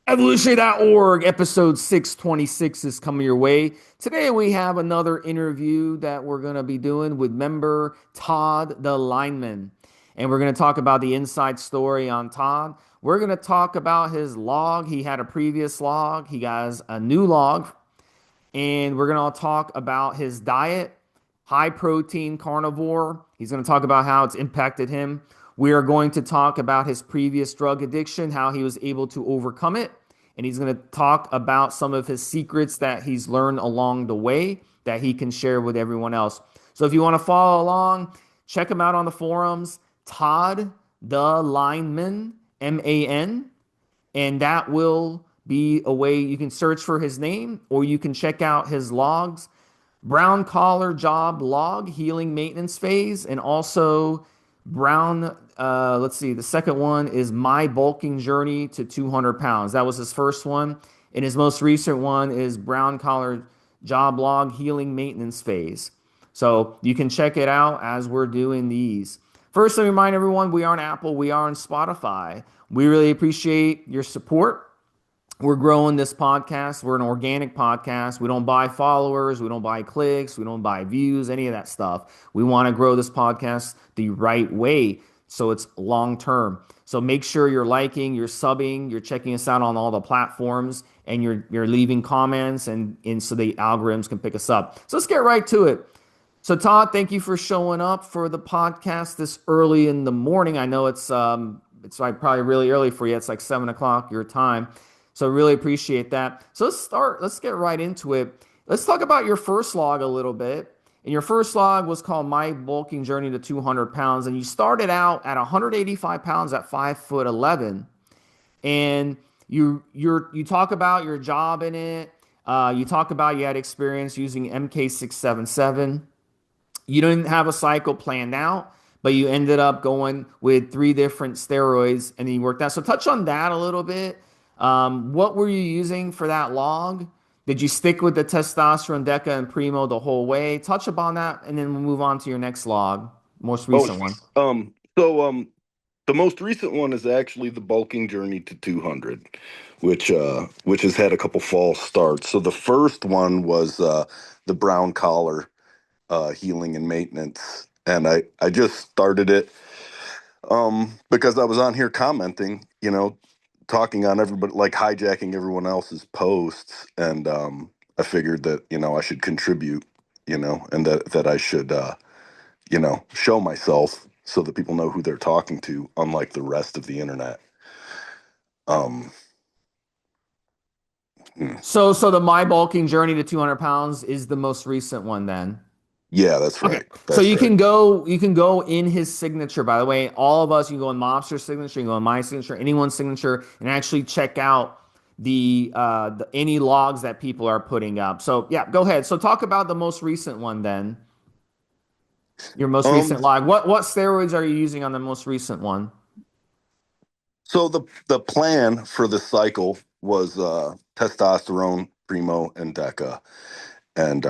Evolutionary.org, episode 626 is coming your way. Today we have another interview that we're going to be doing with member Todd the Lineman. And we're going to talk about the inside story on Todd. We're going to talk about his log. He had a previous log, he has a new log. And we're going to talk about his diet, high protein carnivore. He's going to talk about how it's impacted him. We are going to talk about his previous drug addiction, how he was able to overcome it. And he's going to talk about some of his secrets that he's learned along the way that he can share with everyone else. So if you want to follow along, check him out on the forums. Todd the Lineman, MAN, and that will be a way you can search for his name or you can check out his logs. Brown collar job log, healing maintenance phase, and also brown. Let's see, the second one is my bulking journey to 200 pounds. That was his first one. And his most recent one is brown collar job log, healing maintenance phase. So you can check it out as we're doing these. First, let me remind everyone we are on Apple, we are on Spotify. We really appreciate your support. We're growing this podcast. We're an organic podcast. We don't buy followers. We don't buy clicks. We don't buy views, any of that stuff. We want to grow this podcast the right way so it's long term. So make sure you're liking, you're subbing, you're checking us out on all the platforms, and you're leaving comments and so the algorithms can pick us up. So let's get right to it. So Todd, thank you for showing up for the podcast this early in the morning. I know it's like probably really early for you. It's like 7 o'clock your time. So really appreciate that. So let's start. Let's get right into it. Let's talk about your first log a little bit. And your first log was called My Bulking Journey to 200 Pounds. And you started out at 185 pounds at 5'11". And you talk about your job in it. You talk about you had experience using MK677. You didn't have a cycle planned out, but you ended up going with three different steroids and then you worked out. So touch on that a little bit. What were you using for that log? Did you stick with the testosterone, Deca, and Primo the whole way? Touch upon that, and then we'll move on to your next log, most Oh, recent one. the most recent one is actually the bulking journey to 200, which has had a couple false starts. So the first one was the brown collar healing and maintenance, and I just started it because I was on here commenting, talking on everybody, like hijacking everyone else's posts, and I figured that I should contribute, and that I should show myself so that people know who they're talking to, unlike the rest of the internet. Um, hmm. So the My Bulking Journey to 200 pounds is the most recent one then. Yeah, that's Okay. right. So That's right. you can go in his signature, by the way. All of us, you can go in Mobster's signature, you can go in my signature, anyone's signature, and actually check out the any logs that people are putting up. So yeah, go ahead. So talk about the most recent one then. Your most Um, recent log. What steroids are you using on the most recent one? so the plan for the cycle was testosterone, Primo, and Deca, and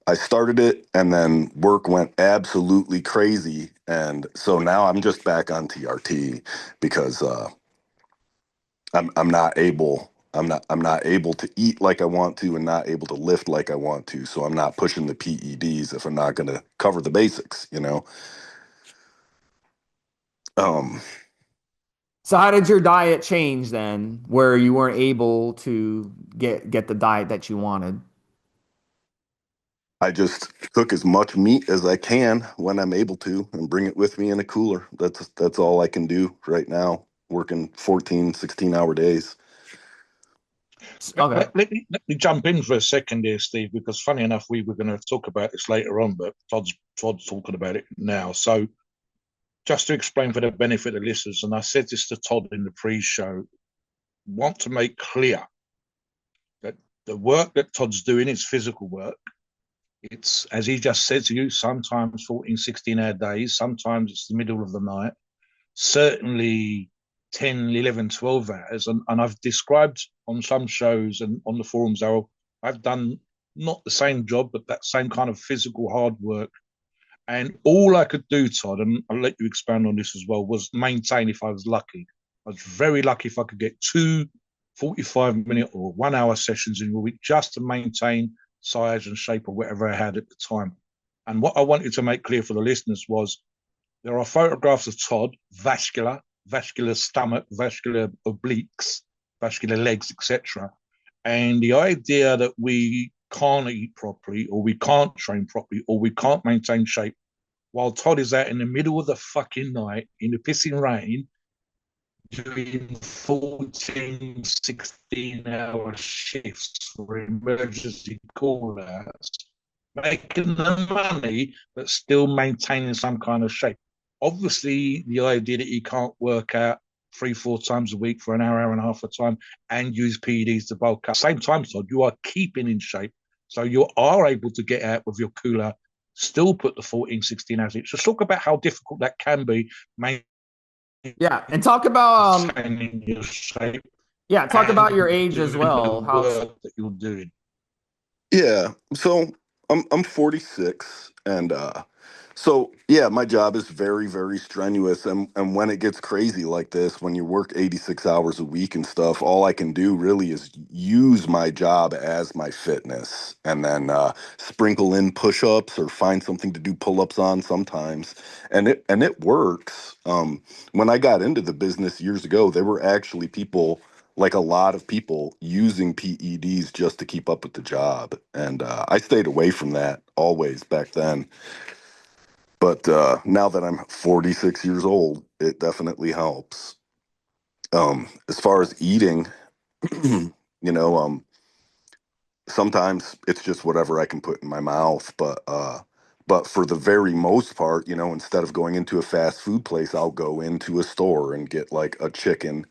I started it, and then work went absolutely crazy, and so now I'm just back on TRT because I'm not able. I'm not able to eat like I want to and not able to lift like I want to. So I'm not pushing the PEDs if I'm not going to cover the basics. Um, So how did your diet change then, where you weren't able to get the diet that you wanted? I just cook as much meat as I can when I'm able to and bring it with me in a cooler. That's all I can do right now, working 14, 16-hour days. Okay. Let me jump in for a second here, Steve, because funny enough, we were going to talk about this later on, but Todd's talking about it now. So just to explain for the benefit of the listeners, and I said this to Todd in the pre-show, want to make clear that the work that Todd's doing is physical work. It's, as he just said to you, sometimes 14, 16-hour days, sometimes it's the middle of the night, certainly 10, 11, 12 hours. And I've described on some shows and on the forums how I've done not the same job, but that same kind of physical hard work. And all I could do, Todd, and I'll let you expand on this as well, was maintain if I was lucky. I was very lucky if I could get 2 45-minute or 1 hour sessions in a week just to maintain size and shape of whatever I had at the time. And what I wanted to make clear for the listeners was there are photographs of Todd, vascular stomach, vascular obliques, vascular legs, etc. And the idea that we can't eat properly, or we can't train properly, or we can't maintain shape while Todd is out in the middle of the fucking night in the pissing rain doing 14, 16-hour shifts for emergency call outs, making the money, but still maintaining some kind of shape. Obviously, the idea that you can't work out 3, 4 times a week for an hour, hour and a half a time and use PEDs to bulk up. Same time, Todd, you are keeping in shape. So you are able to get out with your cooler, still put the 14, 16 hours in. So talk about how difficult that can be, Yeah, and talk about maintaining your shape yeah, talk about your and age as doing the well. work that you're doing. Yeah. So I'm 46, and so yeah, my job is very, very strenuous, and when it gets crazy like this, when you work 86 hours a week and stuff, all I can do really is use my job as my fitness, and then sprinkle in push-ups or find something to do pull-ups on sometimes, and it works. When I got into the business years ago, there were actually people, like a lot of people, using PEDs just to keep up with the job. And I stayed away from that always back then. But now that I'm 46 years old, it definitely helps. As far as eating, you know, sometimes it's just whatever I can put in my mouth. But for the very most part, instead of going into a fast food place, I'll go into a store and get like a chicken,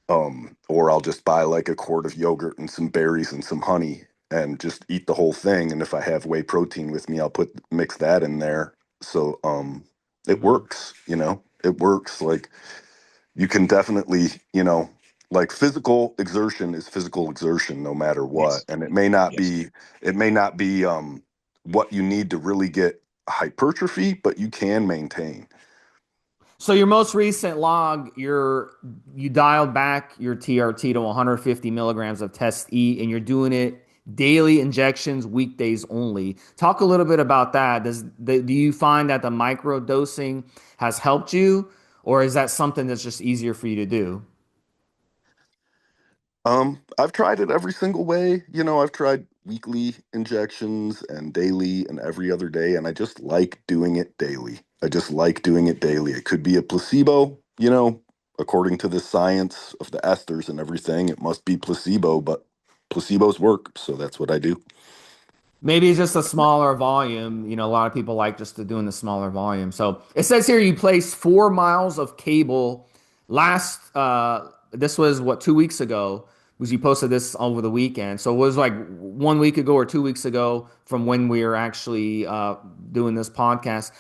or I'll just buy like a quart of yogurt and some berries and some honey and just eat the whole thing. And if I have whey protein with me, I'll mix that in there. So it Mhm. works, it works. Like you can definitely, like physical exertion is physical exertion no matter what. Yes, And it may not be what you need to really get hypertrophy, but you can maintain. So your most recent log, you dialed back your TRT to 150 milligrams of test E, and you're doing it daily injections, weekdays only. Talk a little bit about that. Do you find that the micro dosing has helped you, or is that something that's just easier for you to do? I've tried it every single way. I've tried weekly injections and daily and every other day, and I just like doing it daily. I just like doing it daily. It could be a placebo, according to the science of the esters and everything, it must be placebo, but placebos work, so that's what I do. Maybe it's just a smaller volume. A lot of people like just to doing the smaller volume. So it says here you placed 4 miles of cable this was what, 2 weeks ago, because you posted this over the weekend. So it was like 1 week ago or 2 weeks ago from when we were actually doing this podcast.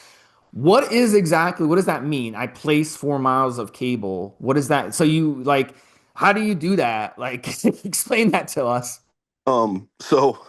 What does that mean? I placed 4 miles of cable. What is that? So how do you do that? Like, explain that to us. So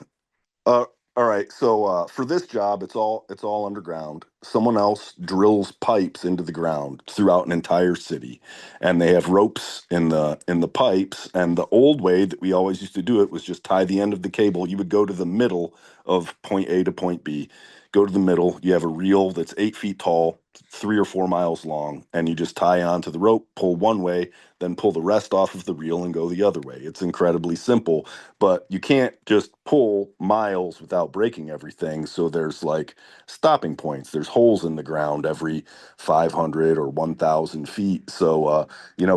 Uh, all right. So for this job, it's all underground. Someone else drills pipes into the ground throughout an entire city, and they have ropes in the pipes. And the old way that we always used to do it was just tie the end of the cable. You would go to the middle of point A to point B. Go to the middle. You have a reel that's 8 feet tall, 3 or 4 miles long, and you just tie onto the rope, pull one way, then pull the rest off of the reel and go the other way. It's incredibly simple, but you can't just pull miles without breaking everything. So there's like stopping points. There's holes in the ground every 500 or 1,000 feet. So,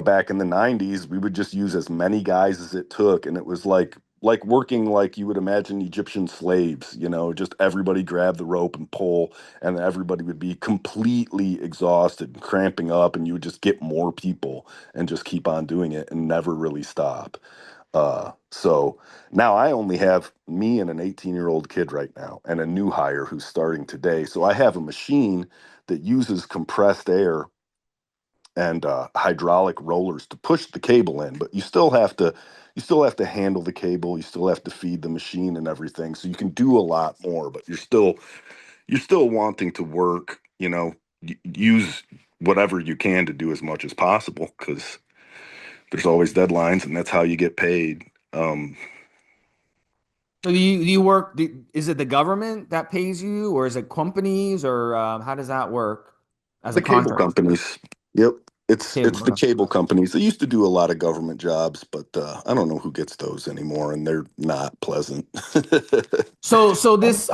back in the 90s, we would just use as many guys as it took. And it was like working like you would imagine Egyptian slaves, just everybody grab the rope and pull, and everybody would be completely exhausted and cramping up, and you would just get more people and just keep on doing it and never really stop. So now I only have me and an 18-year-old kid right now and a new hire who's starting today. So I have a machine that uses compressed air and hydraulic rollers to push the cable in, but you still have to handle the cable, you still have to feed the machine and everything. So you can do a lot more, but you're still wanting to work, use whatever you can to do as much as possible, because There's always deadlines, and that's how you get paid. Um, So do you work, is it the government that pays you, or is it companies, or how does that work as a the cable contract? companies. Yep. It's the Cable. cable companies. They used to do a lot of government jobs, but I don't know who gets those anymore, and they're not pleasant. So this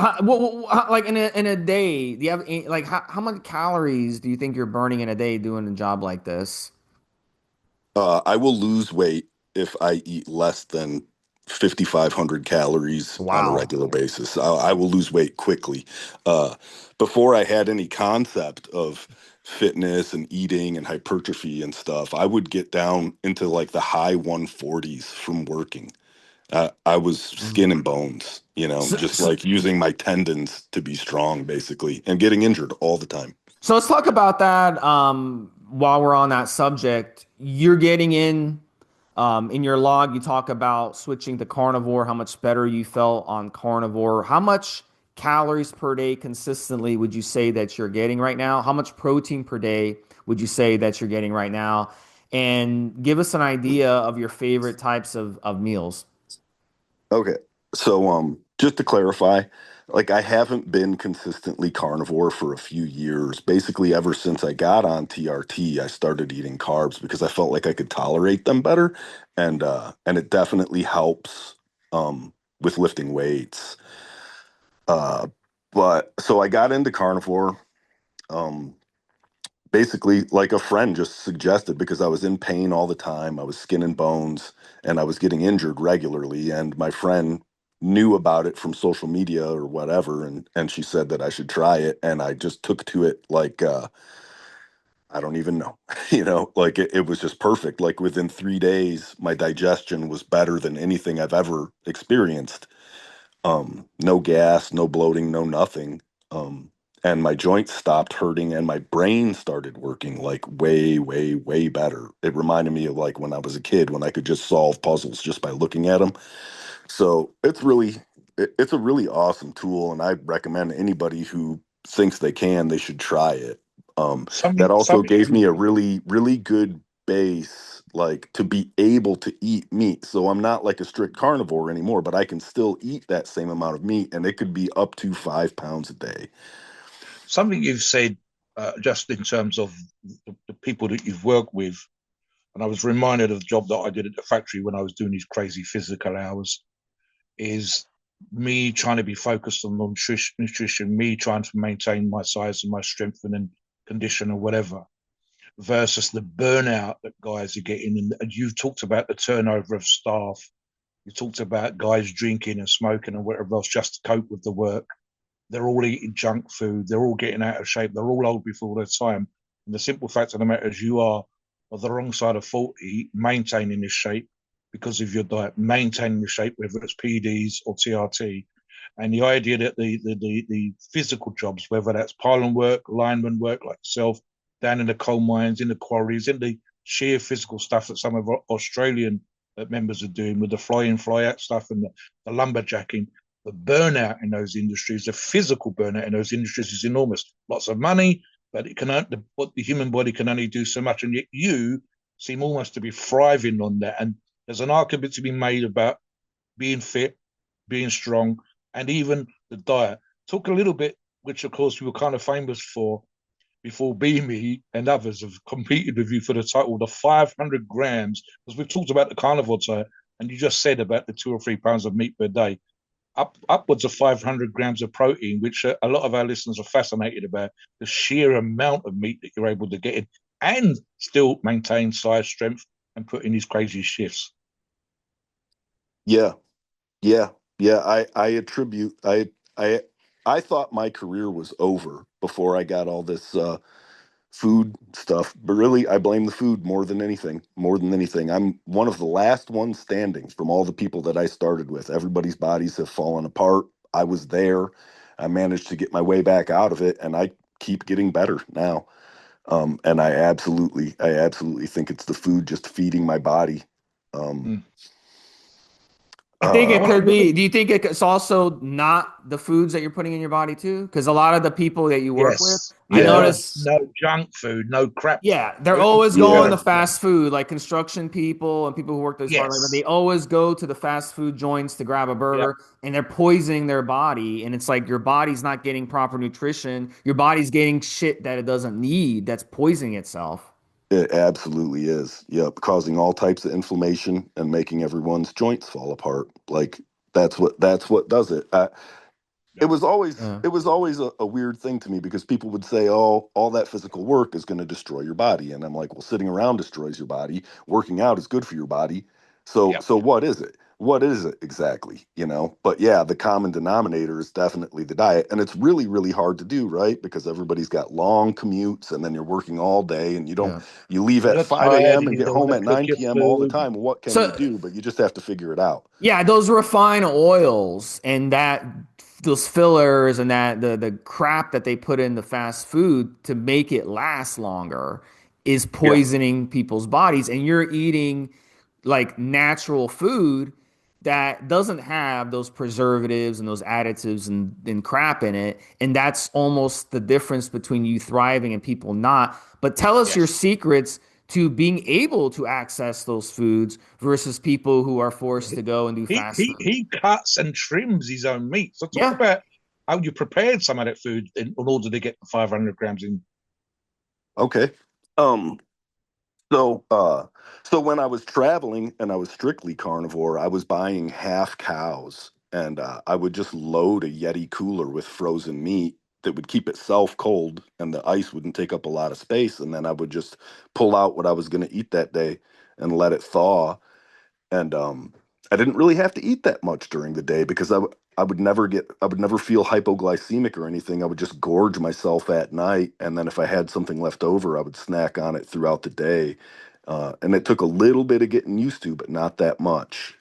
like in a day, do you have like how much calories do you think you're burning in a day doing a job like this? I will lose weight if I eat less than 5,500 calories on a Wow. regular basis. I will lose weight quickly. Uh, Before I had any concept of fitness and eating and hypertrophy and stuff, I would get down into like the high 140s from working. I was skin Mm. and bones, So, just so, like using my tendons to be strong, basically, and getting injured all the time. so let's talk about that. While we're on that subject, you're getting in your log, you talk about switching to carnivore, how much better you felt on carnivore. How much calories per day consistently would you say that you're getting right now? How much protein per day would you say that you're getting right now? And give us an idea of your favorite types of meals. Okay. So, just to clarify, like I haven't been consistently carnivore for a few years. Basically, ever since I got on TRT, I started eating carbs because I felt like I could tolerate them better, and it definitely helps with lifting weights. Uh, but so I got into carnivore. Um, Basically like a friend just suggested because I was in pain all the time. I was skin and bones and I was getting injured regularly. And my friend knew about it from social media or whatever. And she said that I should try it. And I just took to it like, I don't even know, like it was just perfect. Like within 3 days, my digestion was better than anything I've ever experienced. No gas, no bloating, no nothing. Um, and my joints stopped hurting and my brain started working like way, way, way better. It reminded me of like when I was a kid when I could just solve puzzles just by looking at them. So it's a really awesome tool, and I recommend anybody who thinks they can, they should try it. That Something, also something, gave me a really, really good base, like to be able to eat meat. So I'm not like a strict carnivore anymore, but I can still eat that same amount of meat, and it could be up to 5 pounds a day. something you've said just in terms of the people that you've worked with. And I was reminded of the job that I did at the factory when I was doing these crazy physical hours. Is me trying to be focused on nutrition, me trying to maintain my size and my strength and condition or whatever, versus the burnout that guys are getting. And you've talked about the turnover of staff. You talked about guys drinking and smoking and whatever else just to cope with the work. They're all eating junk food. They're all getting out of shape. They're all old before their time. And the simple fact of the matter is, you are on the wrong side of 40, maintaining this shape because of your diet, maintaining the shape, whether it's PEDs or TRT. And the idea that the physical jobs, whether that's pylon work, lineman work like yourself, down in the coal mines, in the quarries, in the sheer physical stuff that some of our Australian members are doing with the fly in, fly out stuff and the lumberjacking, the burnout in those industries, the physical burnout in those industries is enormous. Lots of money, but what the human body can only do so much. And yet you seem almost to be thriving on that. And there's an argument to be made about being fit, being strong, and even the diet. Talk a little bit, which of course we were kind of famous for before Beamy and others have competed with you for the title, the 500 grams, because we've talked about the carnivore diet, and you just said about the 2 or 3 pounds of meat per day, upwards of 500 grams of protein, which a lot of our listeners are fascinated about the sheer amount of meat that you're able to get in and still maintain size, strength, and put in these crazy shifts. Yeah, yeah, yeah. I thought my career was over before I got all this food stuff, but really I blame the food more than anything. More than anything. I'm one of the last ones standing from all the people that I started with. Everybody's bodies have fallen apart. I was there. I managed to get my way back out of it, and I keep getting better now. And I absolutely think it's the food just feeding my body. Um, Mm. I think I it want to could look at be. Do you think it's also not the foods that you're putting in your body too? Because a lot of the people that you work with, yes, I yeah, notice, no junk food, no crap yeah, food. they're Very always going Yeah. to important. Yeah. fast food, like construction people and people who work this hard labor. They Yes. always go to the fast food joints to grab a Yep. burger, and they're poisoning their body. And it's like your body's not getting proper nutrition. Your body's getting shit that it doesn't need. That's poisoning itself. It absolutely is. Yep, causing all types of inflammation and making everyone's joints fall apart. Like that's what does it. It Yep. was always Yeah. it was always a weird thing to me because people would say, "Oh, all that physical work is going to destroy your body," and I'm like, "Well, sitting around destroys your body. Working out is good for your body. So, Yep. so what is it? What is it exactly? You know?" But yeah, the common denominator is definitely the diet, and it's really, really hard to do, right? Because everybody's got long commutes, and then you're working all day, and Yeah. you leave at You're 5 tired a.m. and and you get don't want home to at cook your 9 p.m. all the food. time. What can you So do? But you just have to figure it out. yeah, those refined oils and that those fillers and that the crap that they put in the fast food to make it last longer is Yeah. poisoning people's bodies. And you're eating like natural food that doesn't have those preservatives and those additives and crap in it. And that's almost the difference between you thriving and people not. But tell us your Yes. secrets to being able to access those foods versus people who are forced to go and do He, fast he food. he cuts and trims his own meat. So talk Yeah. about how you prepared some of that food in order to get the 500 grams in. Okay. Um, So, so when I was traveling and I was strictly carnivore, I was buying half cows, and I would just load a Yeti cooler with frozen meat that would keep itself cold, and the ice wouldn't take up a lot of space. And then I would just pull out what I was going to eat that day and let it thaw, and I didn't really have to eat that much during the day because I would never feel hypoglycemic or anything. I would just gorge myself at night, and then if I had something left over, I would snack on it throughout the day. And it took a little bit of getting used to, but not that much.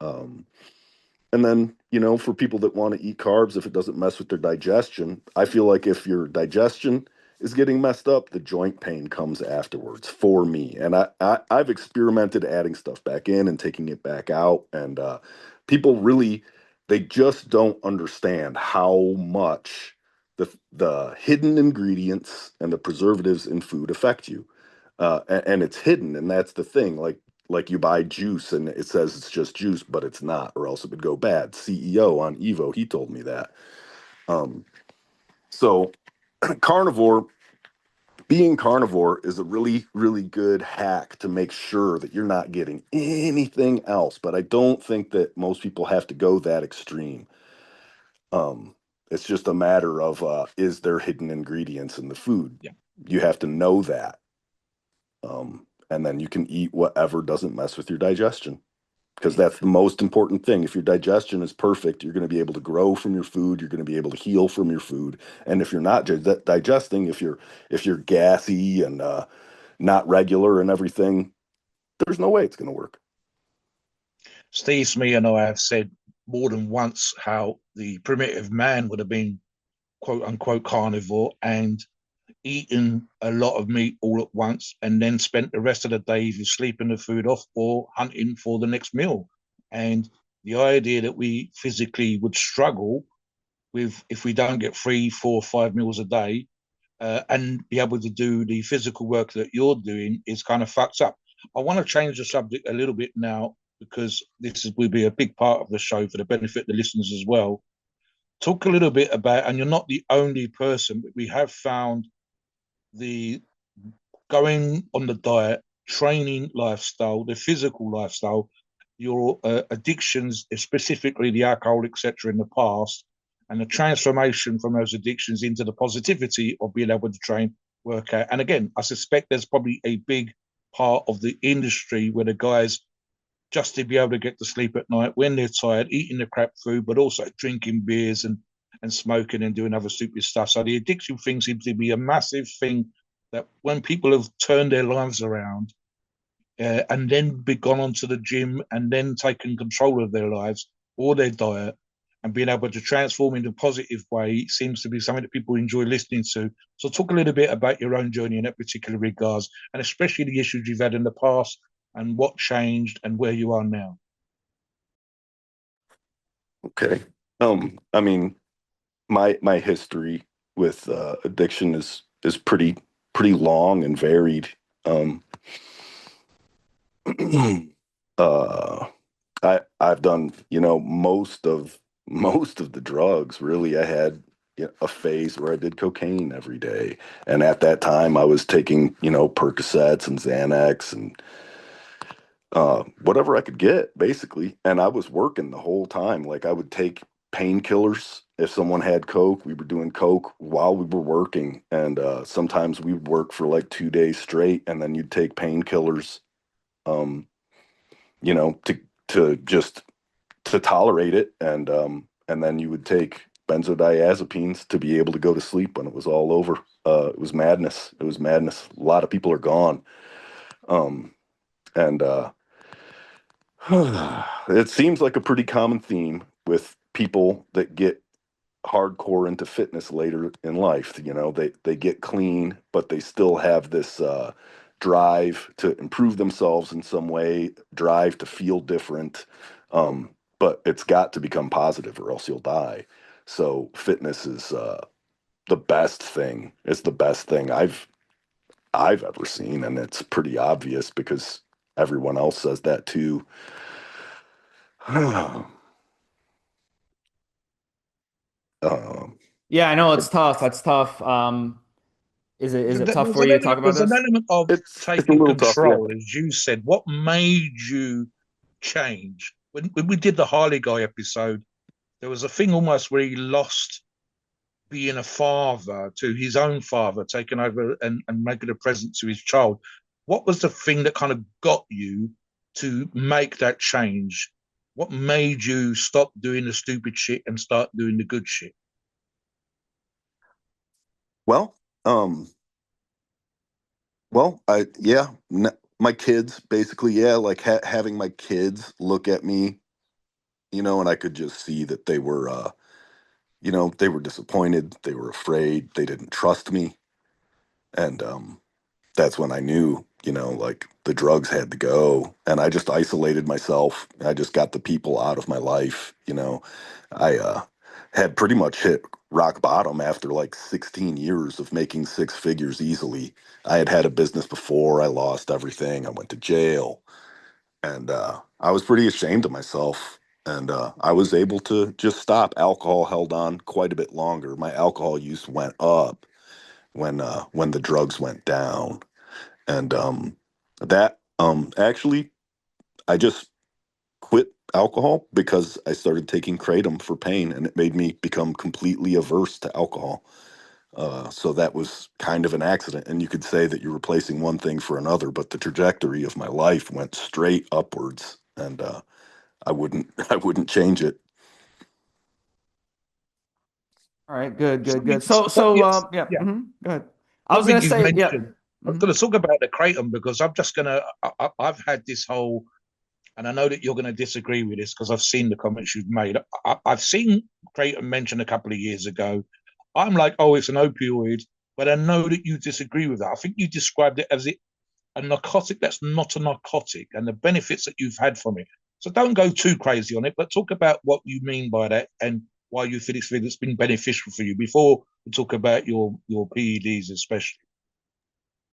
Um, and then, for people that want to eat carbs, if it doesn't mess with their digestion, I feel like if your digestion is getting messed up, the joint pain comes afterwards for me. And I've experimented adding stuff back in and taking it back out. And people really, they just don't understand how much the hidden ingredients and the preservatives in food affect you. And it's hidden, and that's the thing. Like you buy juice and it says it's just juice, but it's not, or else it would go bad. CEO on Evo, he told me that. Um, so carnivore, being carnivore is a really, really good hack to make sure that you're not getting anything else. But I don't think that most people have to go that extreme. It's just a matter of is there hidden ingredients in the food? Yeah. You have to know that. And then you can eat whatever doesn't mess with your digestion, because that's the most important thing. If your digestion is perfect, you're going to be able to grow from your food. You're going to be able to heal from your food. And if you're not digesting, if you're gassy and not regular and everything, there's no way it's going to work. Stevesmi and I have said more than once how the primitive man would have been quote unquote carnivore and eaten a lot of meat all at once and then spent the rest of the day either sleeping the food off or hunting for the next meal. And the idea that we physically would struggle with if we don't get 3, 4, 5 meals a day and be able to do the physical work that you're doing is kind of fucked up. I want to change the subject a little bit now because will be a big part of the show for the benefit of the listeners as well. Talk a little bit about, and you're not the only person, but we have found the going on the diet, training lifestyle, the physical lifestyle, your addictions, specifically the alcohol, etc., in the past, and the transformation from those addictions into the positivity of being able to train, work out. And again, I suspect there's probably a big part of the industry where the guys just to be able to get to sleep at night when they're tired, eating the crap food, but also drinking beers and smoking and doing other stupid stuff. So the addiction thing seems to be a massive thing that when people have turned their lives around and then be gone onto the gym and then taken control of their lives or their diet and being able to transform in a positive way seems to be something that people enjoy listening to. So talk a little bit about your own journey in that particular regards, and especially the issues you've had in the past and what changed and where you are now. Okay. I mean, my history with addiction is pretty long and varied. Um, uh, I've done, most of the drugs. Really, I had a phase where I did cocaine every day, and at that time, I was taking, Percocets and Xanax and whatever I could get, basically. And I was working the whole time. Like I would take painkillers if someone had coke. We were doing coke while we were working, and sometimes we would work for like 2 days straight, and then you'd take painkillers, um, you know, to just to tolerate it, and then you would take benzodiazepines to be able to go to sleep when it was all over. It was madness. It was madness. A lot of people are gone. And It seems like a pretty common theme with people that get hardcore into fitness later in life. They get clean, but they still have this drive to improve themselves in some way, drive to feel different. But it's got to become positive, or else you'll die. So fitness is the best thing. It's the best thing I've ever seen, and it's pretty obvious because everyone else says that too. Um, Yeah, I know it's tough. That's tough. Is it tough for you to talk about There's an this? element of it's a taking little tough, yeah. control, as you said. What made you change? When we did the Harley guy episode, there was a thing almost where he lost being a father to his own father, taking over and making a present to his child. What was the thing that kind of got you to make that change? What made you stop doing the stupid shit and start doing the good shit? Well, um, I yeah, my kids basically, yeah, like having my kids look at me, and I could just see that they were disappointed, they were afraid, they didn't trust me, and that's when I knew, like the drugs had to go, and I just isolated myself. I just got the people out of my life. I had pretty much hit rock bottom after like 16 years of making six figures easily. I had had a business before, I lost everything, I went to jail, and I was pretty ashamed of myself. And I was able to just stop. Alcohol held on quite a bit longer. My alcohol use went up when the drugs went down, and that actually I just quit alcohol because I started taking kratom for pain, and it made me become completely averse to alcohol. So that was kind of an accident, and you could say that you're replacing one thing for another, but the trajectory of my life went straight upwards, and I wouldn't I wouldn't change it. All right, good, good, good. Something, Yeah, yeah, go ahead. I was gonna something you've say, yeah. mentioned. I'm Mhm. going to talk about the kratom because I'm just going to. I've had this whole, and I know that you're going to disagree with this because I've seen the comments you've made. I've seen kratom mentioned a couple of years ago. I'm like, oh, it's an opioid, but I know that you disagree with that. I think you described it as a narcotic that's not a narcotic and the benefits that you've had from it. So don't go too crazy on it, but talk about what you mean by that and why you think it's been beneficial for you before we talk about your PEDs especially.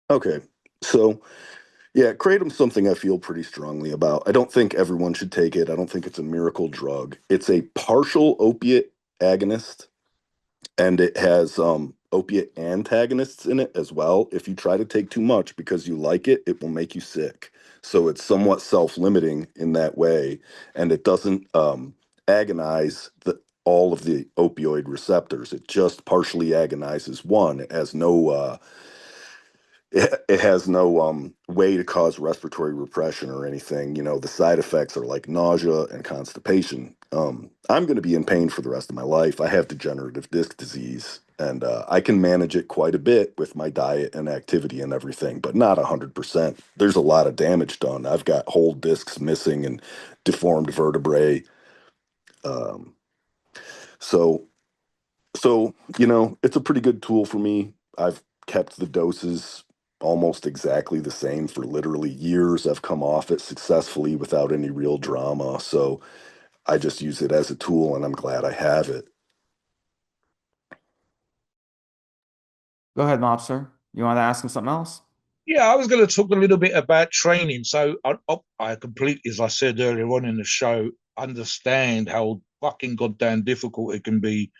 Okay, so yeah, kratom's something I feel pretty strongly about. I don't think everyone should take it. I don't think it's a miracle drug. It's a partial opiate agonist, and it has opiate antagonists in it as well. If you try to take too much because you like it, it will make you sick. So it's somewhat self-limiting in that way, and it doesn't agonize all of the opioid receptors. It just partially agonizes one. It has no way to cause respiratory repression or anything. The side effects are like nausea and constipation. I'm going to be in pain for the rest of my life. I have degenerative disc disease, and I can manage it quite a bit with my diet and activity and everything, but not 100%. There's a lot of damage done. I've got whole discs missing and deformed vertebrae. Um, so it's a pretty good tool for me. I've kept the doses almost exactly the same for literally years. I've come off it successfully without any real drama. So I just use it as a tool, and I'm glad I have it. Go ahead, Mobster. You want to ask him something else? Yeah, I was going to talk a little bit about training. So I completely, as I said earlier on in the show, understand how fucking goddamn difficult it can be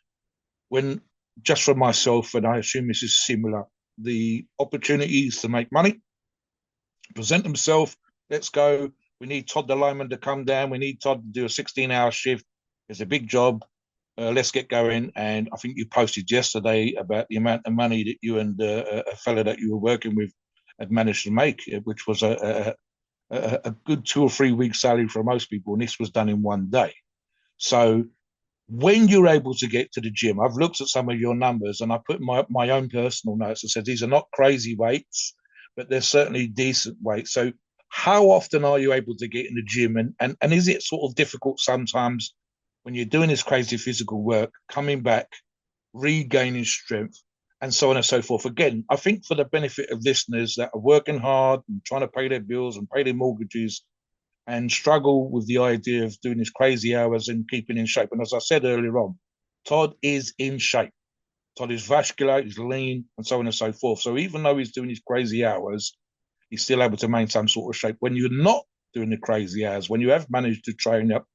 when, just for myself, and I assume this is similar, the opportunities to make money present themselves. Let's go. We need Todd the lineman to come down. We need Todd to do a 16-hour shift. It's a big job. Let's get going. And I think you posted yesterday about the amount of money that you and a fellow that you were working with had managed to make, which was a good 2 or 3 weeks salary for most people. And this was done in one day. So when you're able to get to the gym, I've looked at some of your numbers and I put my own personal notes and said these are not crazy weights, but they're certainly decent weights. So how often are you able to get in the gym, and is it sort of difficult sometimes when you're doing this crazy physical work, coming back, regaining strength, and so on and so forth? Again, I think for the benefit of listeners that are working hard and trying to pay their bills and pay their mortgages and struggle with the idea of doing his crazy hours and keeping in shape. And as I said earlier on, Todd is in shape. Todd is vascular, he's lean, and so on and so forth. So even though he's doing his crazy hours, he's still able to maintain some sort of shape. When you're not doing the crazy hours, when you have managed to train up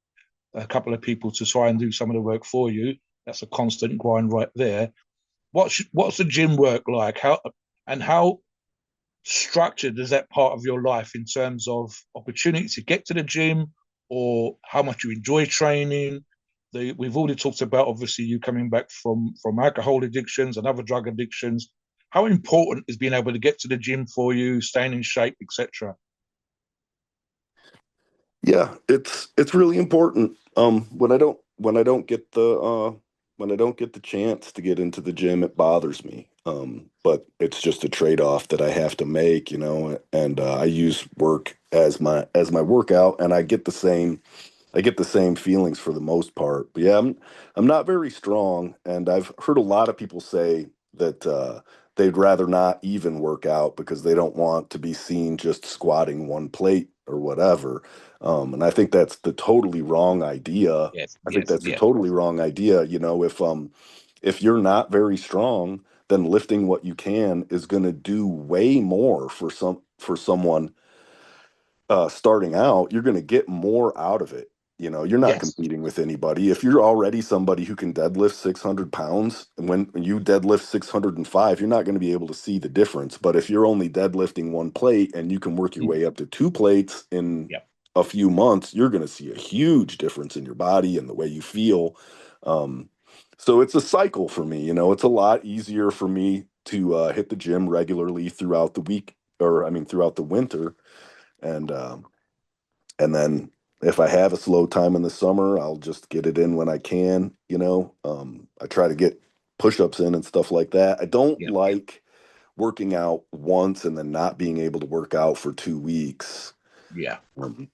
a couple of people to try and do some of the work for you, that's a constant grind right there. What's the gym work like? How structured is that part of your life in terms of opportunity to get to the gym, or how much you enjoy training? We've already talked about obviously you coming back from alcohol addictions and other drug addictions. How important is being able to get to the gym for you, staying in shape, etc.? Yeah, it's really important. When I don't get the chance to get into the gym, it bothers me. But it's just a trade-off that I have to make, and I use work as my workout, and I get the same feelings for the most part. But yeah, I'm not very strong, and I've heard a lot of people say that they'd rather not even work out because they don't want to be seen just squatting one plate or whatever. And I think that's the totally wrong idea. Yes, I think yes, that's a yeah, totally wrong idea. If you're not very strong, then lifting what you can is going to do way more for someone starting out. You're going to get more out of it. You're not yes, competing with anybody. If you're already somebody who can deadlift 600 pounds, and when you deadlift 605, you're not going to be able to see the difference. But if you're only deadlifting one plate and you can work your mm, way up to two plates in yeah, a few months, you're going to see a huge difference in your body and the way you feel. Um, so it's a cycle for me. It's a lot easier for me to hit the gym regularly throughout the week, or I mean, throughout the winter, and then if I have a slow time in the summer, I'll just get it in when I can. I try to get push-ups in and stuff like that. I don't yeah, like working out once and then not being able to work out for 2 weeks. yeah. Um,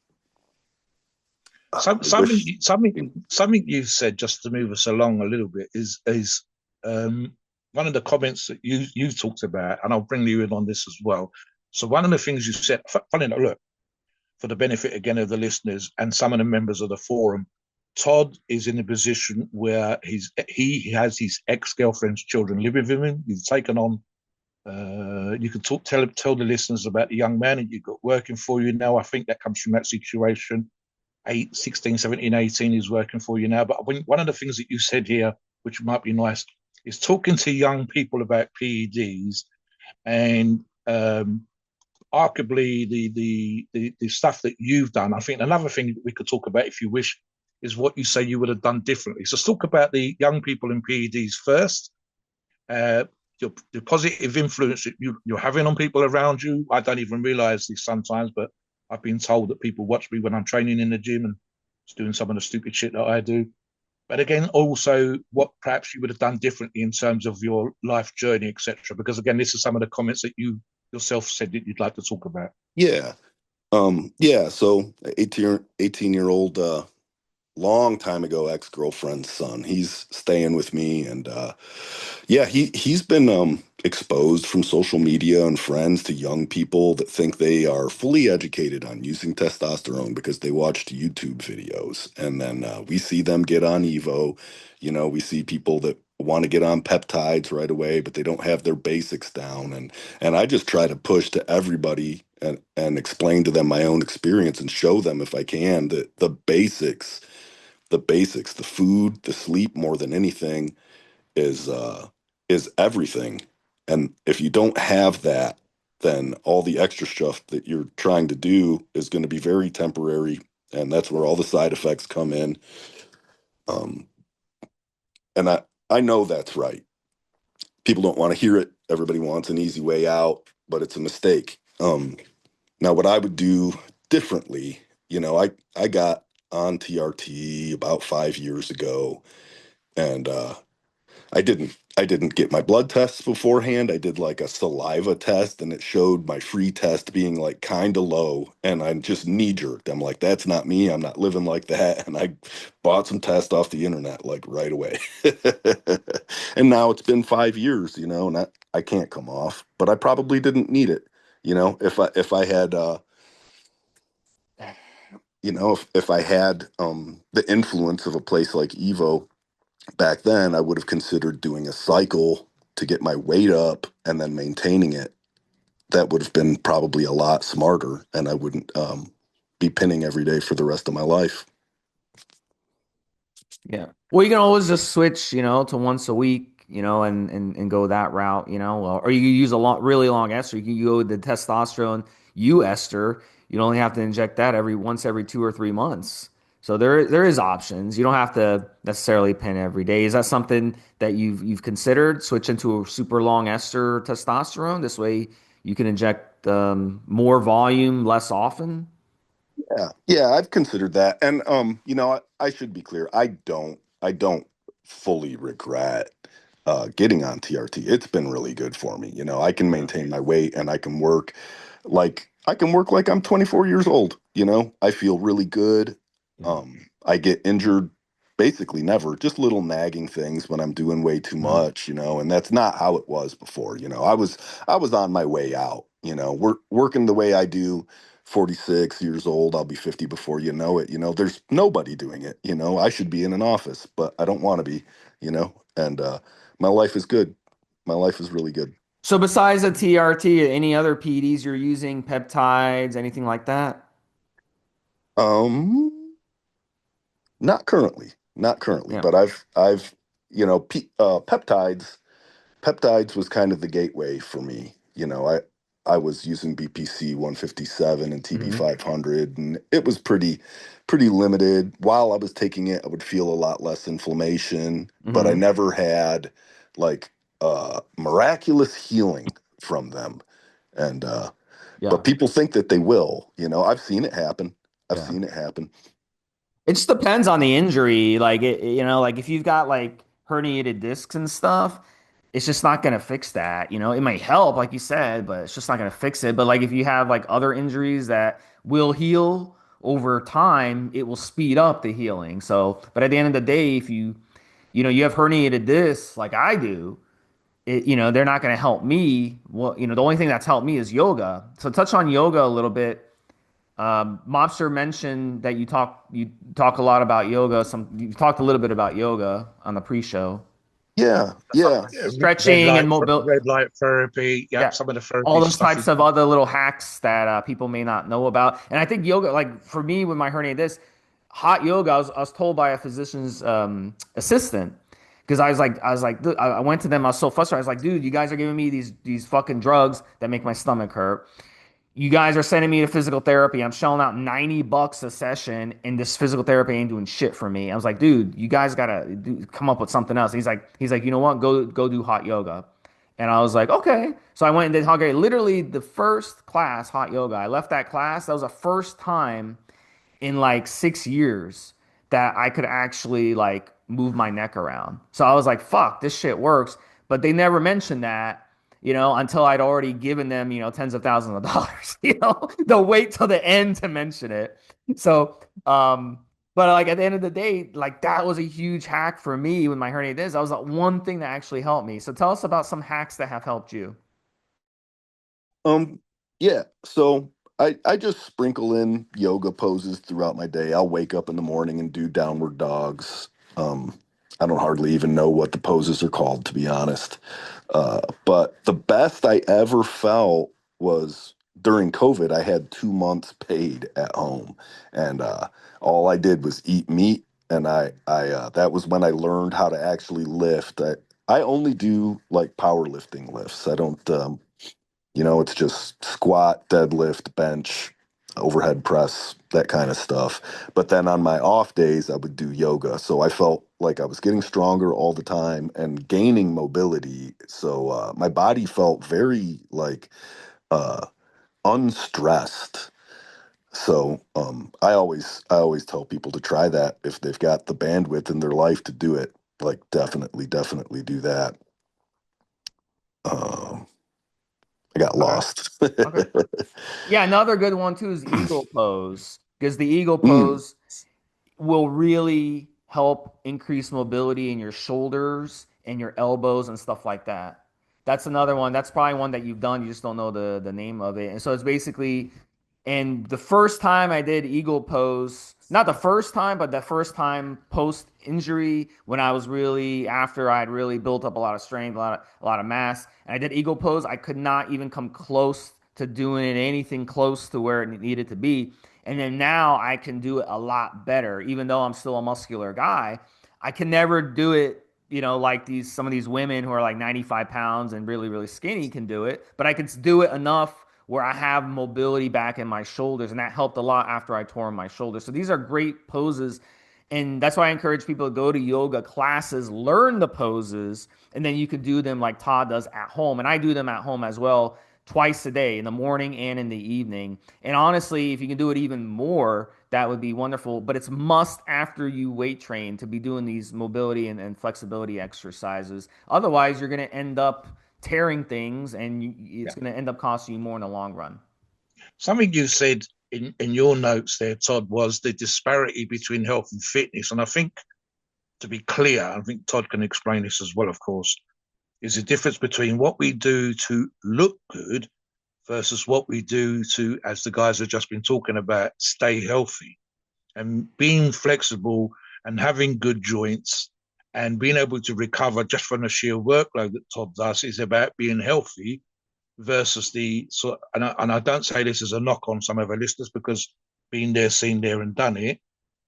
Some, I wish. something you've said, just to move us along a little bit, is um, one of the comments that you talked about, and I'll bring you in on this as well. So one of the things you said, funny enough, look, for the benefit again of the listeners and some of the members of the forum, Todd is in a position where he has his ex girlfriend's children living with him. He's taken on. You can tell the listeners about the young man that you've got working for you now. I think that comes from that situation. 16, 17, 18 is working for you now. But one of the things that you said here, which might be nice, is talking to young people about PEDs and arguably the stuff that you've done. I think another thing that we could talk about, if you wish, is what you say you would have done differently. So let's talk about the young people in PEDs first. Uh, the positive influence that you're having on people around you. I don't even realize this sometimes, but I've been told that people watch me when I'm training in the gym and doing some of the stupid shit that I do. But again, also what perhaps you would have done differently in terms of your life journey, etc. Because again, this is some of the comments that you yourself said that you'd like to talk about. Yeah. Yeah. So 18-year-old long time ago ex-girlfriend's son. He's staying with me, and yeah, he's been exposed from social media and friends to young people that think they are fully educated on using testosterone because they watched YouTube videos, and then we see them get on Evo. We see people that want to get on peptides right away, but they don't have their basics down, and I just try to push to everybody and explain to them my own experience and show them if I can that the basics, the food, the sleep, more than anything, is everything. And if you don't have that, then all the extra stuff that you're trying to do is going to be very temporary, and that's where all the side effects come in. Um, and I know that's right. People don't want to hear it. Everybody wants an easy way out, but it's a mistake. Now, what I would do differently, I got on TRT about 5 years ago, and I didn't get my blood tests beforehand. I did like a saliva test, and it showed my free test being like kind of low, and I just knee jerked. I'm like, that's not me. I'm not living like that. And I bought some tests off the internet like right away. And now it's been 5 years, and I can't come off, but I probably didn't need it. If I had if I had the influence of a place like Evo back then, I would have considered doing a cycle to get my weight up and then maintaining it. That would have been probably a lot smarter, and I wouldn't be pinning every day for the rest of my life. Yeah. Well, you can always just switch, to once a week, and go that route, or you can use a long, really long ester. You can go the testosterone U ester. You only have to inject that every 2 or 3 months. So there is options. You don't have to necessarily pin every day. Is that something that you've considered switch into a super long ester testosterone? This way you can inject more volume less often. Yeah, yeah, I've considered that, and I should be clear. I don't fully regret getting on TRT. It's been really good for me. I can Yeah. maintain my weight, and I can work like I'm 24 years old. I feel really good. Yeah. I get injured basically never, just little nagging things when I'm doing way too Mm. much, and that's not how it was before. I was on my way out. Working the way I do. 46 years old, I'll be 50 before you know it. There's nobody doing it. I should be in an office, but I don't want to be. And my life is good. My life is really good. So besides the TRT, any other PEDs you're using, peptides, anything like that? Um, not currently, Yeah. but I've peptides was kind of the gateway for me. I was using BPC 157 and TB Hmm. 500, and it was pretty limited. While I was taking it, I would feel a lot less inflammation, but I Hmm. never had like miraculous healing from them. And but Yeah. people think that they will. I've seen it happen. I've Yeah. seen it happen. It just depends on the injury. Like like if you've got like herniated discs and stuff, it's just not gonna fix that. It might help, like you said, but it's just not gonna fix it. But like if you have like other injuries that will heal over time, it will speed up the healing. So, but at the end of the day, if you have herniated discs like I do, they're not going to help me. Well, the only thing that's helped me is yoga. So touch on yoga a little bit. Mobster mentioned that you talk a lot about yoga. You talked a little bit about yoga on the pre-show. Yeah, yeah. Yeah, Stretching and mobile. red light therapy. Yep, Yeah. some of the All therapy those stuff types is of other little hacks that people may not know about. And I think yoga, like for me with my hernia, this hot yoga, I was told by a physician's assistant because I went to them. I was so frustrated. I was like, dude, you guys are giving me these fucking drugs that make my stomach hurt. You guys are sending me to physical therapy. I'm shelling out $90 a session, and this physical therapy ain't doing shit for me. I was like, dude, you guys gotta come up with something else. He's like, you know what? Go do hot yoga. And I was like, okay. So I went and did hot yoga. Literally the first class, hot yoga. I left that class. That was the first time in like 6 years that I could actually like move my neck around. So I was like, fuck, this shit works. But they never mentioned that, until I'd already given them, tens of thousands of dollars. They'll wait till the end to mention it. So, But like at the end of the day, like that was a huge hack for me with my herniated disc. That was the one thing that actually helped me. So tell us about some hacks that have helped you. Um, yeah. So I just sprinkle in yoga poses throughout my day. I'll wake up in the morning and do downward dogs. Um, I don't hardly even know what the poses are called, to be honest. But the best I ever felt was during COVID. I had 2 months paid at home, and all I did was eat meat. And I that was when I learned how to actually lift. I only do like powerlifting lifts. I don't. It's just squat, deadlift, bench, overhead press, that kind of stuff. But then on my off days, I would do yoga. So I felt like I was getting stronger all the time and gaining mobility. So my body felt very like uh, unstressed. So I always tell people to try that if they've got the bandwidth in their life to do it. Like definitely do that. Um, I got Okay. lost. Okay. Yeah, another good one too is eagle pose because the eagle Mm. pose will really help increase mobility in your shoulders and your elbows and stuff like that. That's another one. That's probably one that you've done. You just don't know the name of it. And so it's basically, and the first time I did eagle pose, not the first time, but the first time post injury when I was really after I had really built up a lot of strength, a lot of mass, and I did eagle pose, I could not even come close to doing anything close to where it needed to be. And then now I can do it a lot better, even though I'm still a muscular guy. I can never do it, like some of these women who are like 95 pounds and really, really skinny can do it, but I can do it enough where I have mobility back in my shoulders. And that helped a lot after I tore my shoulder. So these are great poses. And that's why I encourage people to go to yoga classes, learn the poses, and then you could do them like Todd does at home. And I do them at home as well, twice a day, in the morning and in the evening. And honestly, if you can do it even more, that would be wonderful. But it's must after you weight train to be doing these mobility and flexibility exercises. Otherwise, you're going to end up tearing things and it's Yeah. going to end up costing you more in the long run. Something you said in your notes there, Todd, was the disparity between health and fitness. And I think, to be clear, I think Todd can explain this as well, of course, is the difference between what we do to look good versus what we do to, as the guys have just been talking about, stay healthy. And being flexible and having good joints and being able to recover just from the sheer workload that Todd does is about being healthy versus the sort. And I don't say this as a knock on some of our listeners because been there, seen there, and done it.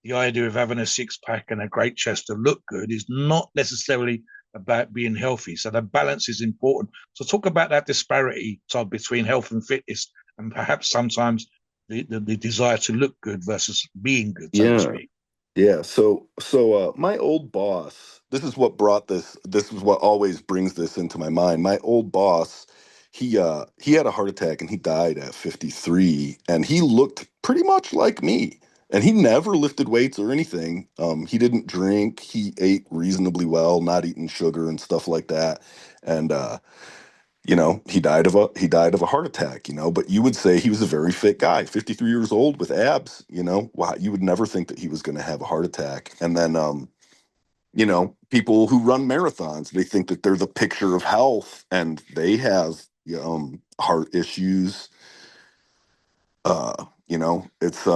The idea of having a six pack and a great chest to look good is not necessarily about being healthy. So the balance is important. So talk about that disparity, Todd, between health and fitness, and perhaps sometimes the desire to look good versus being good, so to Yeah. speak. Yeah, so my old boss, this is what always brings this into my mind. My old boss, he had a heart attack and he died at 53 and he looked pretty much like me. And he never lifted weights or anything. He didn't drink, he ate reasonably well, not eating sugar and stuff like that. And he died of a heart attack, but you would say he was a very fit guy, you years old with abs. Wow, you would never think that he was going to have a heart attack. And then people who run marathons, they think that they're the picture of health and they have heart issues. It's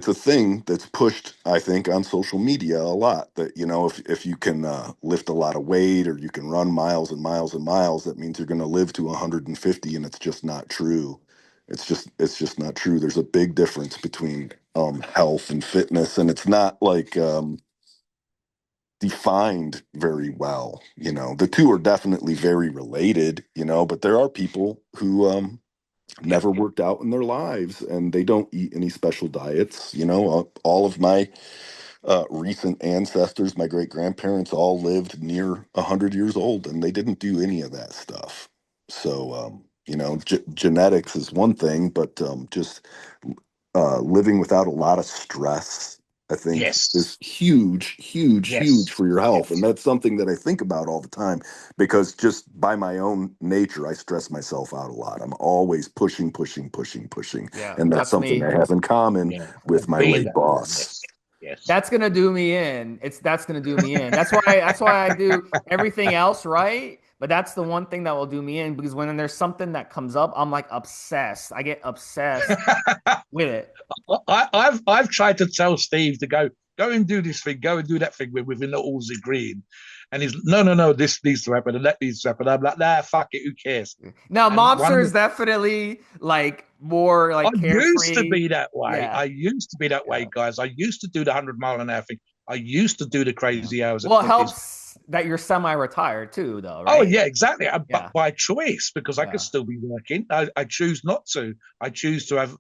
a thing that's pushed, I think, on social media a lot, that if you can lift a lot of weight or you can run miles and miles and miles, that means you're going to live to 150, and it's just not true. It's just not true. There's a big difference between health and fitness, and it's not like defined very well. The two are definitely very related, but there are people who never worked out in their lives and they don't eat any special diets. All of my recent ancestors, my great grandparents, all lived near 100 years old and they didn't do any of that stuff. So genetics is one thing, but just living without a lot of stress, I think, Yes, is huge, huge, huge yes, for your health. And yes. that's something that I think about all the time because just by my own nature, I stress myself out a lot. I'm always pushing. Yeah, And that's something I definitely. have in common Yeah, with my being late that. boss. Yes, Yes. that's gonna do me in. That's gonna do me in. That's why I do everything else right. But that's the one thing that will do me in because when there's something that comes up, I'm like obsessed. I get obsessed with it. I've tried to tell Steve to go and do this thing, go and do that thing with the all agreeing. And he's no, this needs to happen and that needs to happen. I'm like, nah, fuck it, who cares? Now, And one of Mobster the is definitely like more I like used to carefree. be that way. Yeah, I used to be that way, yeah, guys. I used to do the 100 mile an hour thing. I used to do the yeah. crazy hours at Well, it Cookies. helps that you're semi-retired too, though, Oh right? yeah, exactly. But Yeah, by choice, because I could yeah. still be working. I choose not to. I choose to have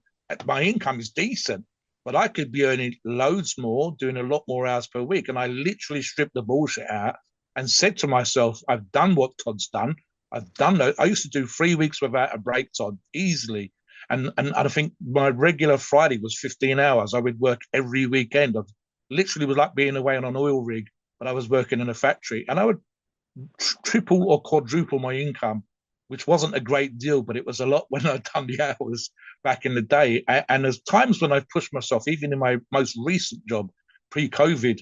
my income is decent, but I could be earning loads more, doing a lot more hours per week. And I literally stripped the bullshit out and said to myself, I've done what Todd's done. I've done that. I used to do 3 weeks without a break, Todd, easily. And I think my regular Friday was 15 hours. I would work every weekend. I literally was like being away on an oil rig, but I was working in a factory. And I would triple or quadruple my income, which wasn't a great deal, but it was a lot when I'd done the hours back in the day. And there's times when I've pushed myself, even in my most recent job, pre-COVID,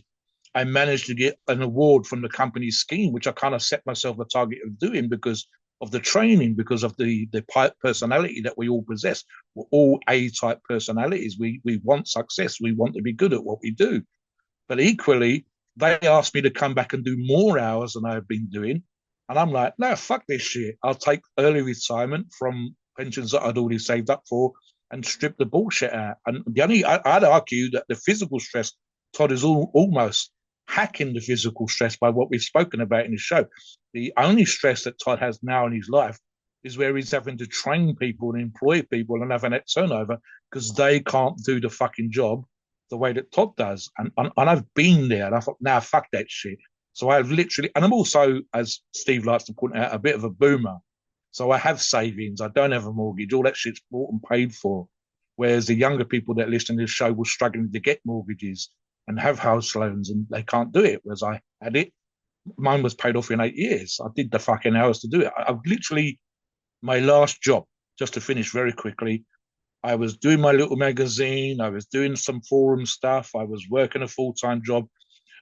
I managed to get an award from the company's scheme, which I kind of set myself a target of doing because of the training, because of the personality that we all possess. We're all A-type personalities. We want success. We want to be good at what we do. But equally, they asked me to come back and do more hours than I've been doing. And I'm like, no, fuck this shit. I'll take early retirement from pensions that I'd already saved up for and strip the bullshit out. And I'd argue that the physical stress, Todd, is almost hacking the physical stress by what we've spoken about in the show. The only stress that Todd has now in his life is where he's having to train people and employ people and having that turnover because they can't do the fucking job the way that Todd does. And I've been there and I thought, nah, fuck that shit. So I've literally, and I'm also, as Steve likes to point out, a bit of a boomer. So I have savings. I don't have a mortgage. All that shit's bought and paid for. Whereas the younger people that listen to this show were struggling to get mortgages and have house loans and they can't do it. Whereas I had it. Mine was paid off in 8 years. I did the fucking hours to do it. I've literally, my last job, just to finish very quickly, I was doing my little magazine. I was doing some forum stuff. I was working a full-time job.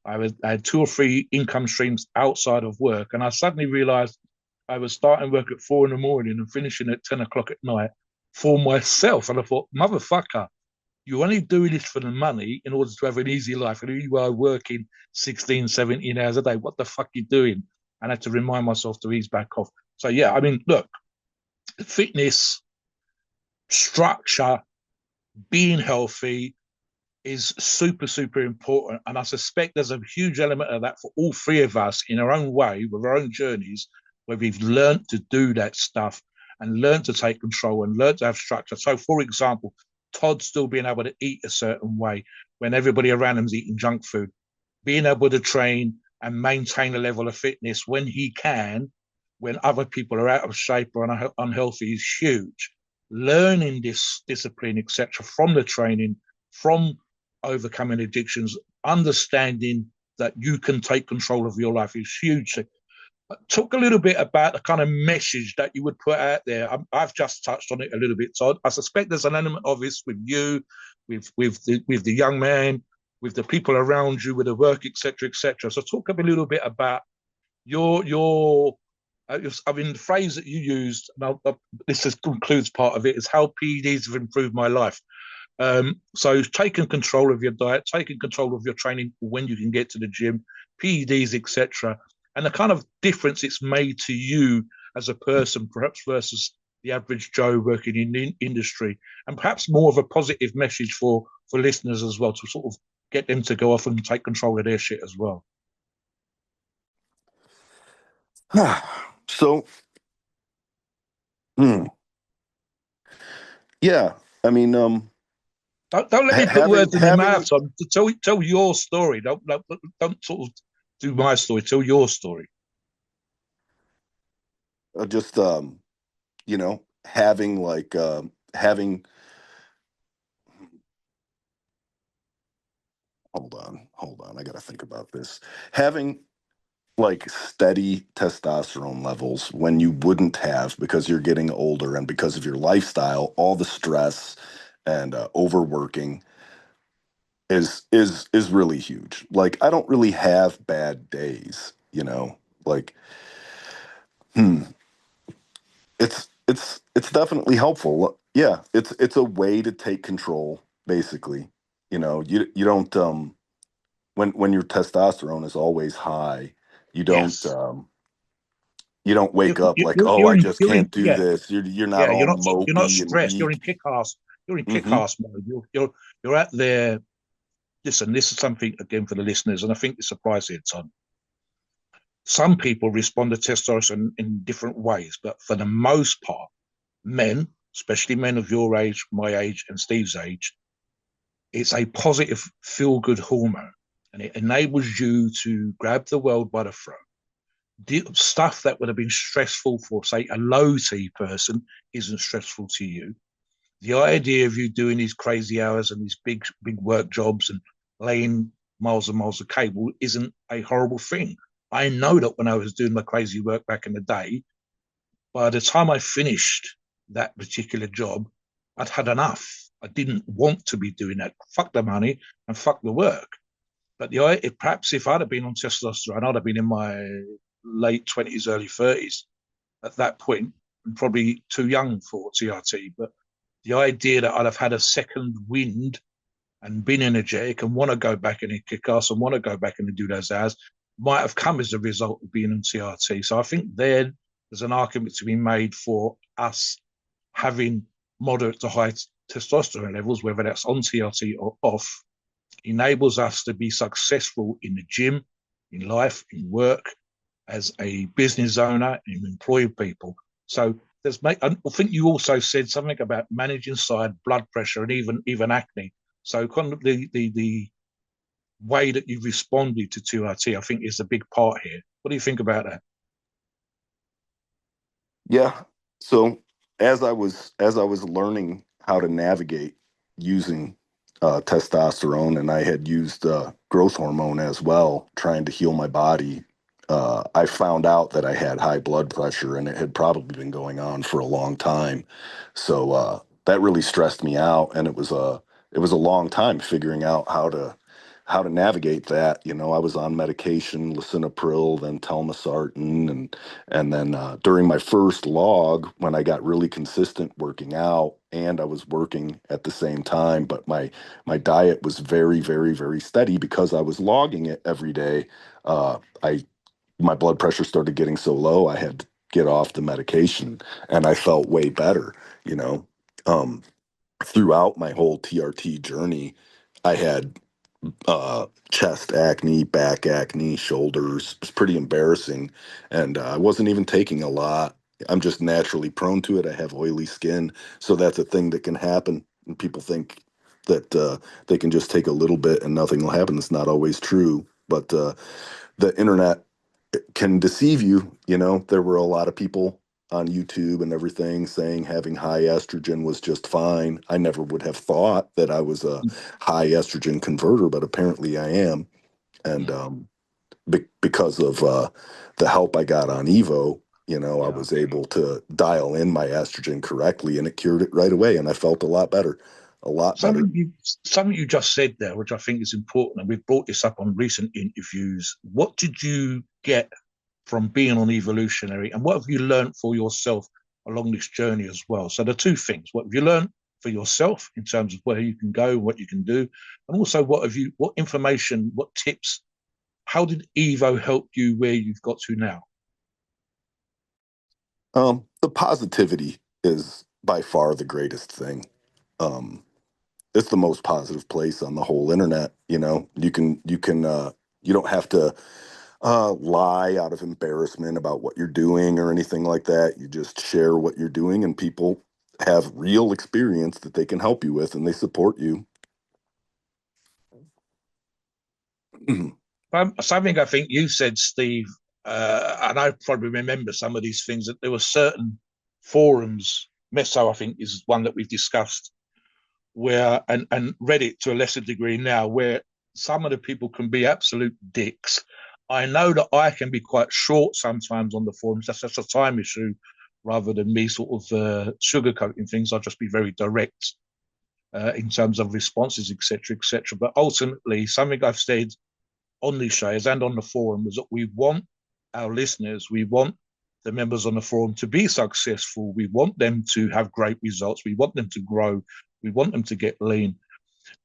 I had 2 or 3 income streams outside of work. And I suddenly realized I was starting work at 4 in the morning and finishing at 10 o'clock at night for myself. And I thought, motherfucker, you're only doing this for the money in order to have an easy life. And here you are working 16, 17 hours a day. What the fuck are you doing? And I had to remind myself to ease back off. So, yeah, I mean, look, fitness, structure, being healthy is super, super important. And I suspect there's a huge element of that for all three of us in our own way, with our own journeys, where we've learned to do that stuff and learned to take control and learned to have structure. So, for example, Todd still being able to eat a certain way when everybody around him's eating junk food, being able to train and maintain a level of fitness when he can, when other people are out of shape or unhealthy, is huge. Learning this discipline, etc., from the training, from overcoming addictions, understanding that you can take control of your life is huge. Talk a little bit about the kind of message that you would put out there. I've just touched on it a little bit, Todd. I suspect there's an element of this with you, with the young man, with the people around you, with the work, etc., etc. So talk a little bit about your I mean, the phrase that you used, and this concludes part of it, is how PEDs have improved my life. So taking control of your diet, taking control of your training when you can get to the gym, PEDs, etc., and the kind of difference it's made to you as a person, perhaps versus the average Joe working in the industry, and perhaps more of a positive message for listeners as well to sort of get them to go off and take control of their shit as well. So, hmm, yeah, I mean, Don't let me put having words in your having mouth, Tom. Tell your story. Don't sort of do my story. Tell your story. just having having hold on, I got to think about this. Having like steady testosterone levels when you wouldn't have because you're getting older and because of your lifestyle, all the stress and overworking is really huge. Like I don't really have bad days, you know. Like hmm, it's definitely helpful. Yeah, it's a way to take control, basically. You know, you don't when your testosterone is always high, you don't Yes. um you don't wake up like, oh, You're I in, just can't do this. You're not yeah, all you're not mopey and stressed. You're in weak. kick ass. You're in kick Hmm. ass mode. You're out there. Listen, this is something again for the listeners, and I think this applies here, Tom. Some people respond to testosterone in different ways, but for the most part, men, especially men of your age, my age, and Steve's age, it's a positive feel good hormone, and it enables you to grab the world by the throat. Stuff that would have been stressful for, say, a low T person isn't stressful to you. The idea of you doing these crazy hours and these big work jobs and laying miles and miles of cable isn't a horrible thing. I know that when I was doing my crazy work back in the day, by the time I finished that particular job, I'd had enough. I didn't want to be doing that. Fuck the money and fuck the work. But perhaps if I'd have been on testosterone, I'd have been in my late 20s, early 30s at that point, and probably too young for TRT. But the idea that I'd have had a second wind and been energetic and want to go back and kick ass and want to go back and do those hours might have come as a result of being in TRT. So I think there's an argument to be made for us having moderate to high testosterone levels, whether that's on TRT or off, enables us to be successful in the gym, in life, in work, as a business owner, and employ people. So I think you also said something about managing side blood pressure and even acne. So kind of the way that you've responded to 2RT, I think, is a big part here. What do you think about that? Yeah. So as I was learning how to navigate using testosterone, and I had used growth hormone as well, trying to heal my body, I found out that I had high blood pressure, and it had probably been going on for a long time. So that really stressed me out, and it was a long time figuring out how to navigate that. You know, I was on medication, lisinopril, then telmisartan, and then during my first log, when I got really consistent working out, and I was working at the same time, but my diet was very, very, very steady because I was logging it every day. I My blood pressure started getting so low, I had to get off the medication, and I felt way better. You know, um, throughout my whole TRT journey, I had chest acne, back acne, shoulders. It's pretty embarrassing. And I wasn't even taking a lot. I'm just naturally prone to it. I have oily skin. So that's a thing that can happen. And people think that they can just take a little bit and nothing will happen. It's not always true. But the internet can deceive you. You know, there were a lot of people on YouTube and everything saying having high estrogen was just fine. I never would have thought that I was a high estrogen converter, but apparently I am. And because of the help I got on Evo, you know, I Yeah. was able to dial in my estrogen correctly, and it cured it right away. And I felt a lot better, a lot better. Something you just said there, which I think is important, and we've brought this up on recent interviews. What did you get from being on Evolutionary, and what have you learned for yourself along this journey as well? So the two things: what have you learned for yourself in terms of where you can go, what you can do, and also what information, what tips, how did Evo help you where you've got to now? The positivity is by far the greatest thing. Um, it's the most positive place on the whole internet. You know, you don't have to lie out of embarrassment about what you're doing or anything like that. You just share what you're doing, and people have real experience that they can help you with, and they support you. Something I think you said, Steve, and I probably remember some of these things, that there were certain forums, Meso, I think, is one that we've discussed, where, and Reddit to a lesser degree now, where some of the people can be absolute dicks. I know that I can be quite short sometimes on the forums. That's a time issue rather than me sort of sugarcoating things. I'll just be very direct. in terms of responses, etc., etc. But ultimately, something I've said on these shows and on the forum is that we want our listeners, we want the members on the forum to be successful. We want them to have great results. We want them to grow. We want them to get lean.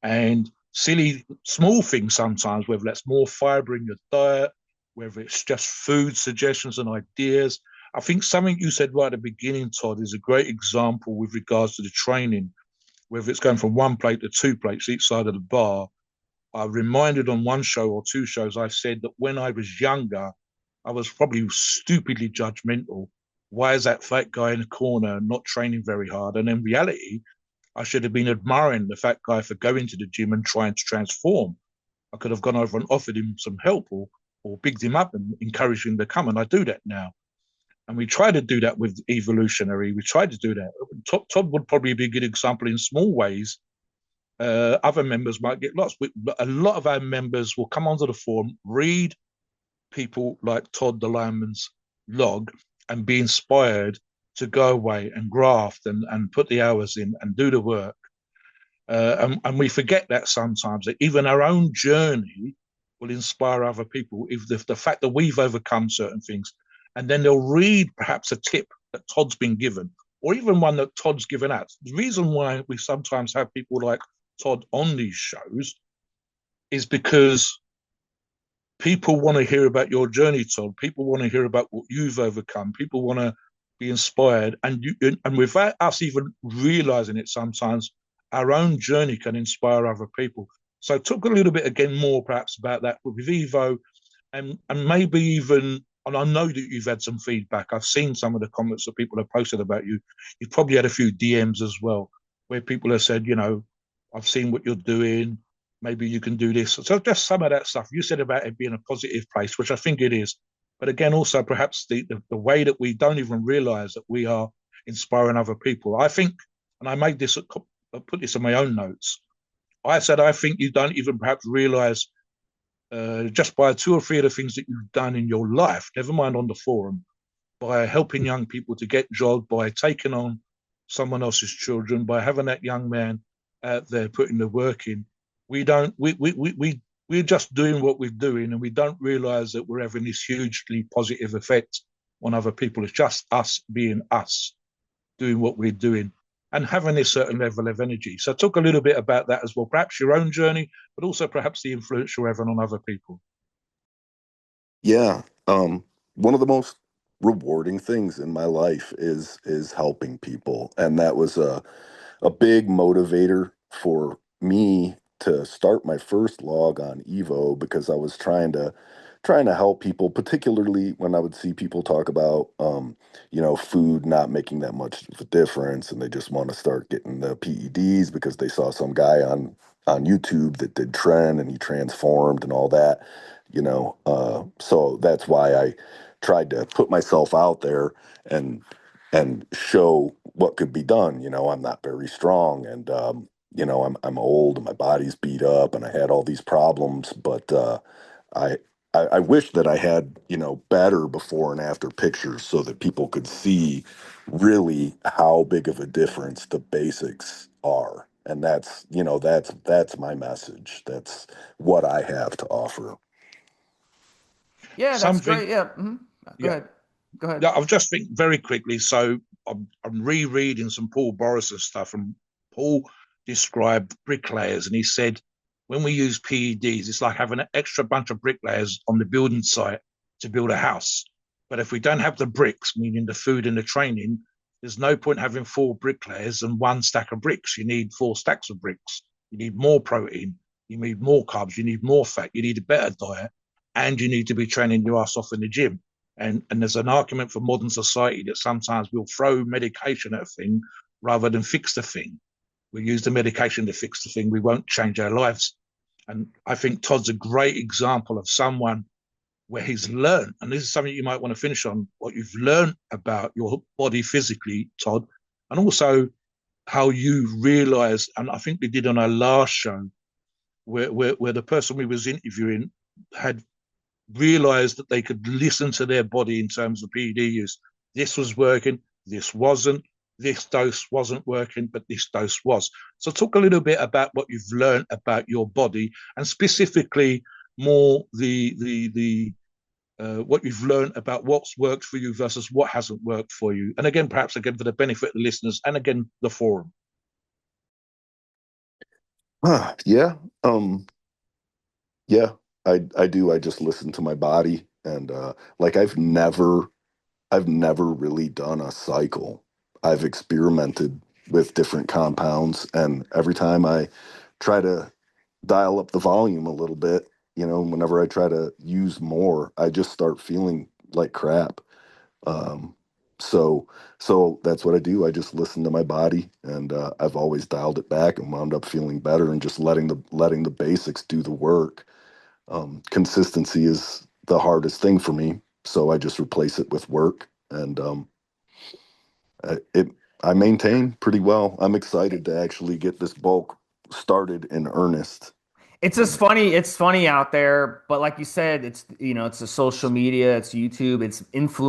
And silly small things sometimes, whether that's more fiber in your diet, whether it's just food suggestions and ideas. I think something you said right at the beginning, Todd, is a great example with regards to the training, whether it's going from one plate to two plates each side of the bar. I reminded on one show or two shows, I said that when I was younger, I was probably stupidly judgmental. Why is that fat guy in the corner not training very hard? And in reality, I should have been admiring the fat guy for going to the gym and trying to transform. I could have gone over and offered him some help or bigged him up and encouraged him to come. And I do that now. And we try to do that with Evolutionary. We try to do that. Todd would probably be a good example in small ways. Other members might get lost. But a lot of our members will come onto the forum, read people like Todd the Lineman's log, and be inspired to go away and graft and put the hours in and do the work. And we forget that sometimes, that even our own journey will inspire other people. If the fact that we've overcome certain things, and then they'll read perhaps a tip that Todd's been given, or even one that Todd's given out. The reason why we sometimes have people like Todd on these shows is because people want to hear about your journey, Todd. People want to hear about what you've overcome. People want to be inspired, and without us even realizing it, sometimes our own journey can inspire other people. So talk a little bit again more perhaps about that with Evo, and maybe even. And I know that you've had some feedback. I've seen some of the comments that people have posted about you. You've probably had a few DMs as well, where people have said, I've seen what you're doing. Maybe you can do this. So just some of that stuff. You said about it being a positive place, which I think it is. But again, also perhaps the way that we don't even realize that we are inspiring other people. I think, and I made this, I put this in my own notes. I said, I think you don't even perhaps realize just by two or three of the things that you've done in your life, never mind on the forum, by helping young people to get jobs, by taking on someone else's children, by having that young man out there putting the work in. We're just doing what we're doing, and we don't realize that we're having this hugely positive effect on other people. It's just us being us, doing what we're doing, and having a certain level of energy. So talk a little bit about that as well, perhaps your own journey, but also perhaps the influence you're having on other people. Yeah. One of the most rewarding things in my life is helping people. And that was a big motivator for me to start my first log on Evo, because I was trying to help people, particularly when I would see people talk about food not making that much of a difference, and they just want to start getting the PEDs because they saw some guy on YouTube that did trend and he transformed and all that. So that's why I tried to put myself out there and show what could be done. I'm not very strong, and I'm old and my body's beat up and I had all these problems, but I I wish that I had, better before and after pictures so that people could see really how big of a difference the basics are. And that's my message. That's what I have to offer. Yeah, that's Something, great. Yeah. Go yeah. ahead. Go ahead. Yeah, I'll just think very quickly. So I'm rereading some Paul Boris's stuff, and Paul described bricklayers, and he said when we use PEDs, it's like having an extra bunch of bricklayers on the building site to build a house. But if we don't have the bricks, meaning the food and the training, there's no point having four bricklayers and one stack of bricks. You need four stacks of bricks. You need more protein. You need more carbs. You need more fat. You need a better diet, and you need to be training your ass off in the gym. And there's an argument for modern society that sometimes we'll throw medication at a thing rather than fix the thing. We use the medication to fix the thing. We won't change our lives. And I think Todd's a great example of someone where he's learned, and this is something you might want to finish on, what you've learned about your body physically, Todd, and also how you realize, and I think we did on our last show, where the person we was interviewing had realized that they could listen to their body in terms of PED use. This was working, this wasn't. this dose wasn't working, but this dose was. So talk a little bit about what you've learned about your body, and specifically more the what you've learned about what's worked for you versus what hasn't worked for you. And again, perhaps again for the benefit of the listeners and again the forum. Yeah. Yeah, I do. I just listen to my body and like I've never really done a cycle. I've experimented with different compounds, and every time I try to dial up the volume a little bit, whenever I try to use more, I just start feeling like crap. Um, so so that's what I do. I just listen to my body, and I've always dialed it back and wound up feeling better and just letting the basics do the work. Consistency is the hardest thing for me, so I just replace it with work, and I- it I maintain pretty well. I'm excited to actually get this bulk started in earnest. It's just And funny. It's funny out there, but like you said, it's a social media, it's YouTube,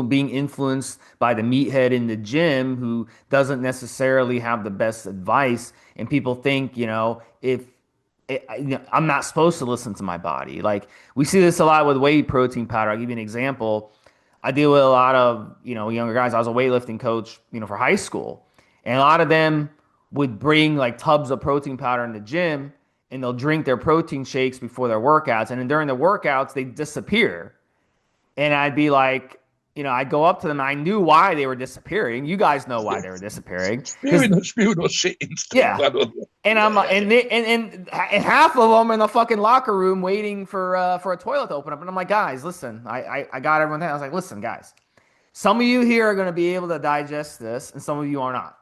being influenced by the meathead in the gym who doesn't necessarily have the best advice, and people think, if I'm not supposed to listen to my body. Like we see this a lot with whey protein powder. I'll give you an example. I deal with a lot of, younger guys. I was a weightlifting coach, for high school. And a lot of them would bring like tubs of protein powder in the gym and they'll drink their protein shakes before their workouts. And then during the workouts, they disappear. And I'd be like, I'd go up to them. I knew why they were disappearing. You guys know why they were disappearing. Because, Spewing or shitting stuff. yeah. And I'm like, and half of them in the fucking locker room waiting for a toilet to open up. And I'm like, guys, listen, I got everyone there. I was like, listen, guys, some of you here are going to be able to digest this, and some of you are not.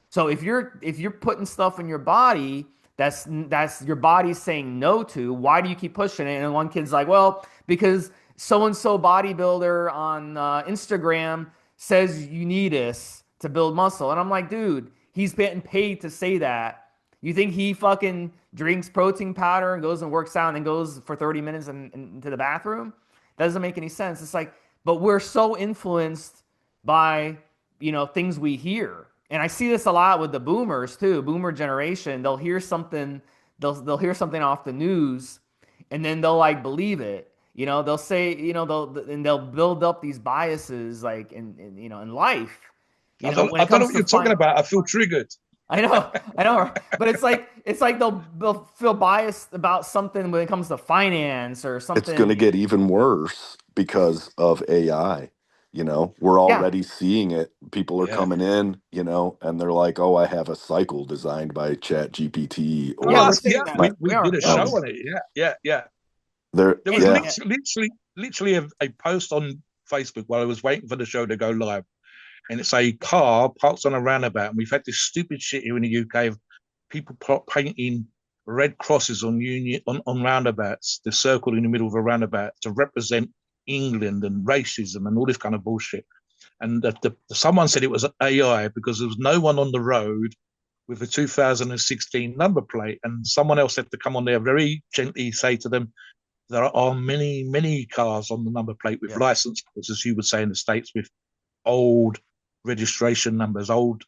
So if you're putting stuff in your body that's your body saying no to, why do you keep pushing it? And one kid's like, well, because so and so bodybuilder on Instagram says you need this to build muscle, and I'm like, dude, he's getting paid to say that. You think he fucking drinks protein powder and goes and works out and then goes for 30 minutes into the bathroom? That doesn't make any sense. It's like, but we're so influenced by things we hear, and I see this a lot with the boomers too. Boomer generation, they'll hear something off the news, and then they'll like believe it. They'll say, they'll build up these biases like in life. When I it don't know comes what to you're talking find, about. I feel triggered. I know, but it's like they'll feel biased about something when it comes to finance or it's going something. to get even worse because of AI. We're Yeah, already seeing it. People are Yeah. coming in, and they're like, "Oh, I have a cycle designed by Chat GPT," yeah, we're Ah, or seeing yeah, that. my we We did are, a yeah, show um, on it. Yeah. there. There was Yeah, yeah. literally a post on Facebook while I was waiting for the show to go live, and it's a car parked on a roundabout, and we've had this stupid shit here in the UK of people painting red crosses on union on roundabouts, the circle in the middle of a roundabout to represent England and racism and all this kind of bullshit. And someone said it was AI because there was no one on the road with a 2016 number plate, and someone else had to come on there very gently say to them, there are many, many cars on the number plate with Yeah. license plates, as you would say in the States, with old registration numbers, old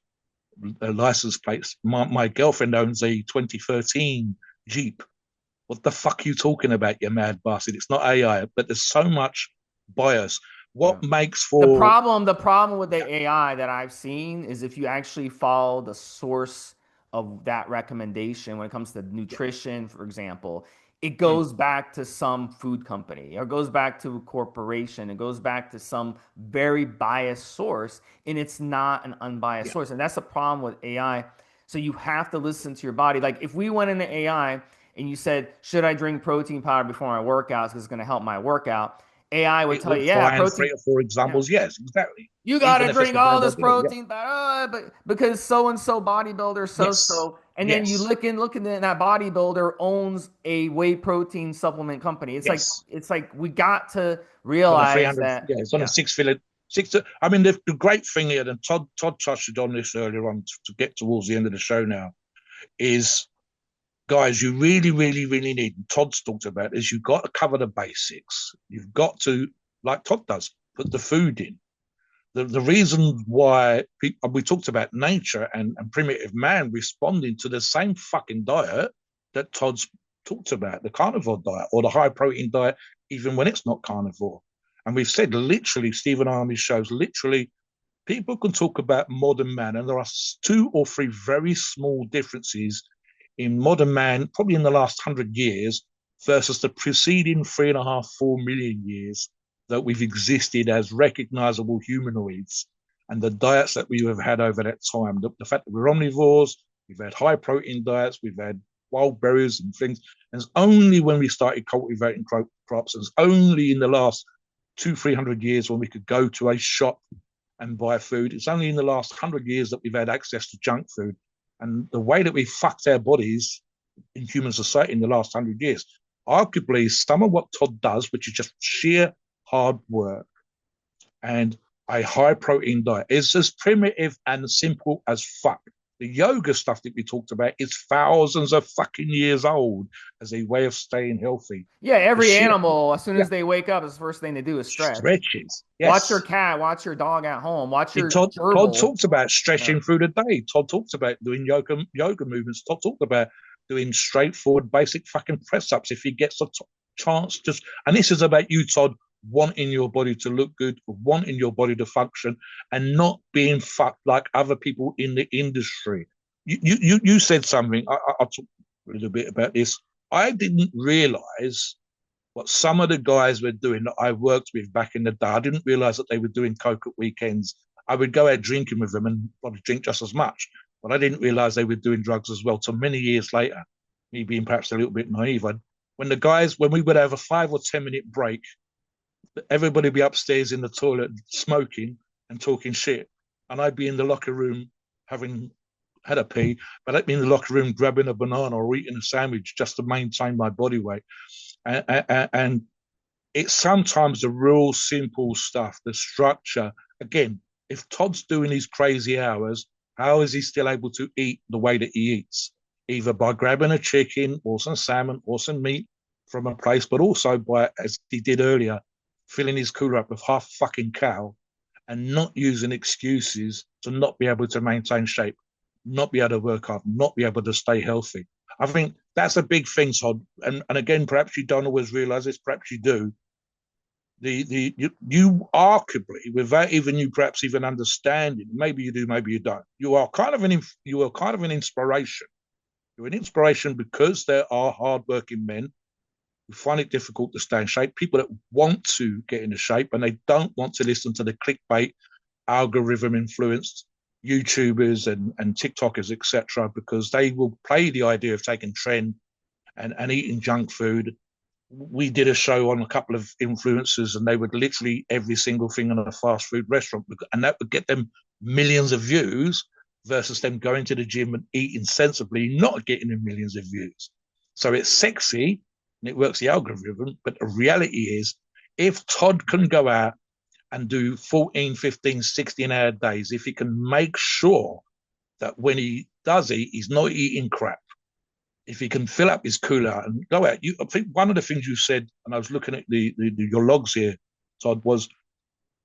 license plates. My girlfriend owns a 2013 Jeep. What the fuck are you talking about, you mad bastard? It's not AI, but there's so much bias. Yeah. What makes The for problem, the problem with the AI that I've seen is if you actually follow the source of that recommendation when it comes to yeah, nutrition, for example, it mm, goes back to some food company or goes back to a corporation. It goes back to some very biased source, and it's not an unbiased yeah, source. And that's the problem with AI. So you have to listen to your body. Like if we went into AI and you said, should I drink protein powder before my workouts because it's going to help my workout? AI would it tell you, would yeah, find protein. three or four Yeah, examples. Yes, exactly. you got to Even if it's drink a all bad this idea. Yeah. protein, but because so and so bodybuilder so Yes. so, and then you Yes. look in that bodybuilder owns a whey protein supplement company. Yes. It's like we got to It's on a realize 300. that, Yeah, it's on a yeah, six fillet. Six. I mean, the great thing here, and Todd touched on this earlier on to get towards the end of the show now, is guys, you really, really, really need, and Todd's talked about, is you've got to cover the basics. You've got to, like Todd does, put the food in. the reason why we talked about nature and primitive man responding to the same fucking diet that Todd's talked about, the carnivore diet or the high protein diet, even when it's not carnivore. And we've said literally, Stephen Army shows literally, people can talk about modern man, and there are two or three very small differences in modern man, probably in the last 100 years, versus the preceding 3.5, 4 million years that we've existed as recognizable humanoids, and the diets that we have had over that time. The fact that we're omnivores, we've had high protein diets, we've had wild berries and things. And it's only when we started cultivating crops, and it's only in the last 200-300 years when we could go to a shop and buy food. It's only in the last 100 years that we've had access to junk food. And the way that we fucked our bodies in human society in the last 100 years, arguably some of what Todd does, which is just sheer hard work and a high protein diet, is as primitive and simple as fuck. The yoga stuff that we talked about is thousands of fucking years old as a way of staying healthy. Yeah, The every shit, animal, as soon yeah, as they wake up, the first thing they do is stretch. stretches. Watch your Yes. cat, watch your dog at home, watch your Todd gerbil. talked about Yeah. stretching through the day. Todd talked about doing yoga movements. Todd talked about doing straightforward basic fucking press ups if he gets a chance. Just and this is about you, Todd, wanting your body to look good, wanting your body to function, and not being fucked like other people in the industry. You said something. I'll talk a little bit about this. I didn't realize what some of the guys were doing that I worked with back in the day. I didn't realize that they were doing coke at weekends. I would go out drinking with them and probably drink just as much, but I didn't realize they were doing drugs as well till many years later, me being perhaps a little bit naive. When we would have a 5 or 10 minute break, everybody would be upstairs in the toilet smoking and talking shit. And I'd be in the locker room having had a pee, but I'd be in the locker room grabbing a banana or eating a sandwich just to maintain my body weight. And it's sometimes the real simple stuff, the structure. Again, if Todd's doing these crazy hours, how is he still able to eat the way that he eats? Either by grabbing a chicken or some salmon or some meat from a place, but also by, as he did earlier, filling his cooler up with half fucking cow and not using excuses to not be able to maintain shape, not be able to work hard, not be able to stay healthy. I think that's a big thing, Todd. And again, perhaps you don't always realize this, perhaps you do. You arguably, without even you perhaps even understanding, maybe you do, maybe you don't. You are kind of an inspiration. You're an inspiration because there are hardworking men who find it difficult to stay in shape. People that want to get into shape and they don't want to listen to the clickbait, algorithm influenced YouTubers and TikTokers, etc., because they will play the idea of taking trend and eating junk food. We did a show on a couple of influencers, and they would literally every single thing in a fast food restaurant, and that would get them millions of views versus them going to the gym and eating sensibly, not getting them millions of views. So it's sexy and it works the algorithm, but the reality is, if Todd can go out and do 14, 15, 16-hour days, if he can make sure that when he does eat, he's not eating crap, if he can fill up his cooler and go out. I think one of the things you said, and I was looking at your logs here, Todd, was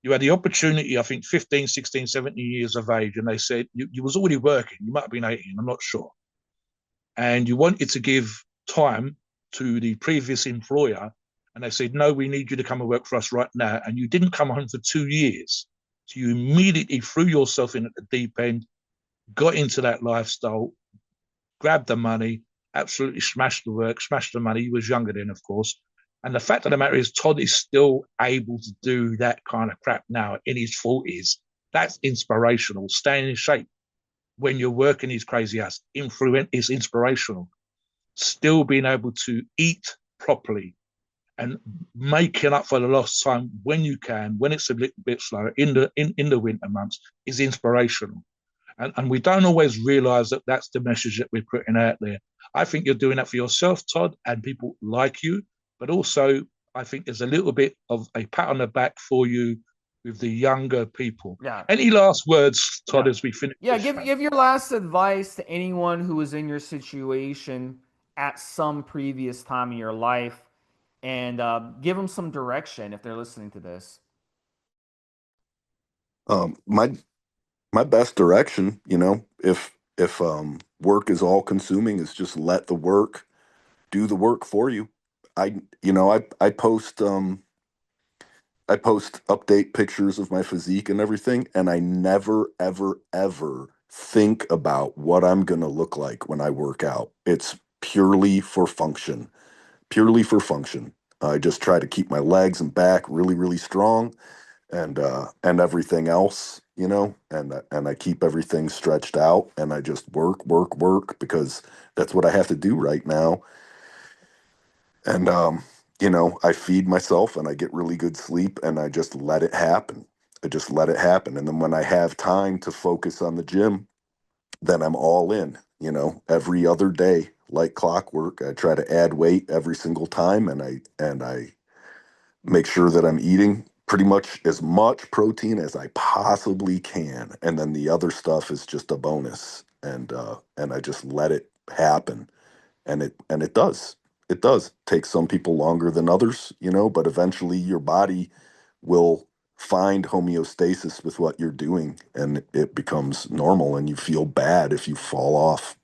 you had the opportunity, I think 15, 16, 17 years of age, and they said you was already working. You might have been 18, I'm not sure. And you wanted to give time to the previous employer, and they said, no, we need you to come and work for us right now. And you didn't come home for 2 years. So you immediately threw yourself in at the deep end, got into that lifestyle, grabbed the money, absolutely smashed the work, smashed the money. He was younger then, of course. And the fact of the matter is, Todd is still able to do that kind of crap now in his 40s. That's inspirational. Staying in shape when you're working these crazy hours is inspirational. Still being able to eat properly and making up for the lost time when you can, when it's a little bit slower in the winter months, is inspirational. And we don't always realize that that's the message that we're putting out there. I think you're doing that for yourself, Todd, and people like you. But also, I think there's a little bit of a pat on the back for you with the younger people. Yeah. Any last words, Todd, Yeah. as we finish Yeah, this? give your last advice to anyone who was in your situation at some previous time in your life, and give them some direction if they're listening to this. My best direction, if work is all consuming, is just let the work do the work for you. I post update pictures of my physique and everything, and I never, ever, ever think about what I'm gonna look like when I work out. It's purely for function, purely for function. I just try to keep my legs and back really, really strong, and everything else, and I keep everything stretched out, and I just work, work, work because that's what I have to do right now. And I feed myself and I get really good sleep and I just let it happen. I just let it happen. And then when I have time to focus on the gym, then I'm all in, every other day, like clockwork. I try to add weight every single time, and I make sure that I'm eating pretty much as much protein as I possibly can. And then the other stuff is just a bonus. And I just let it happen, and it does. It does take some people longer than others, but eventually your body will find homeostasis with what you're doing, and it becomes normal, and you feel bad if you fall off.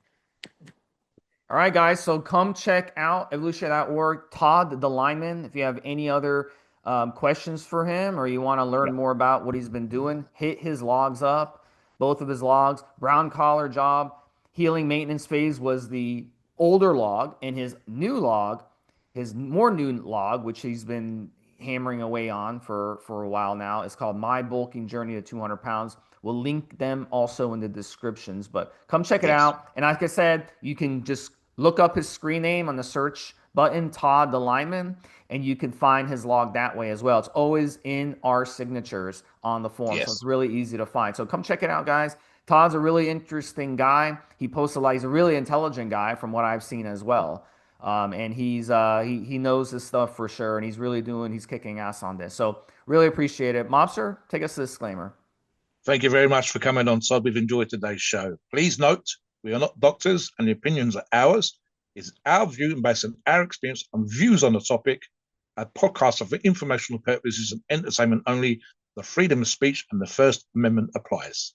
All right, guys. So come check out evolutionary.org, Todd the lineman. If you have any other questions for him or you want to learn Yeah. more about what he's been doing, hit his logs up, both of his logs. Brown collar job, healing maintenance phase was the older log, and his new log, his more new log, which he's been hammering away on for a while now, is called My Bulking Journey to 200 Pounds. We'll link them also in the descriptions, but come check it Yes. out. And like I said, you can just look up his screen name on the search button, Todd the Lineman, and you can find his log that way as well. It's always in our signatures on the form, so it's Yes. really easy to find. So come check it out, guys. Todd's a really interesting guy. He posts a lot. He's a really intelligent guy from what I've seen as well. And he knows his stuff for sure, and he's kicking ass on this. So really appreciate it. Mobster, take us to disclaimer. Thank you very much for coming on, Todd. We've enjoyed today's show. Please note, we are not doctors and the opinions are ours. It's our view and based on our experience and views on the topic. Our podcasts are for informational purposes and entertainment only. The freedom of speech and the First Amendment applies.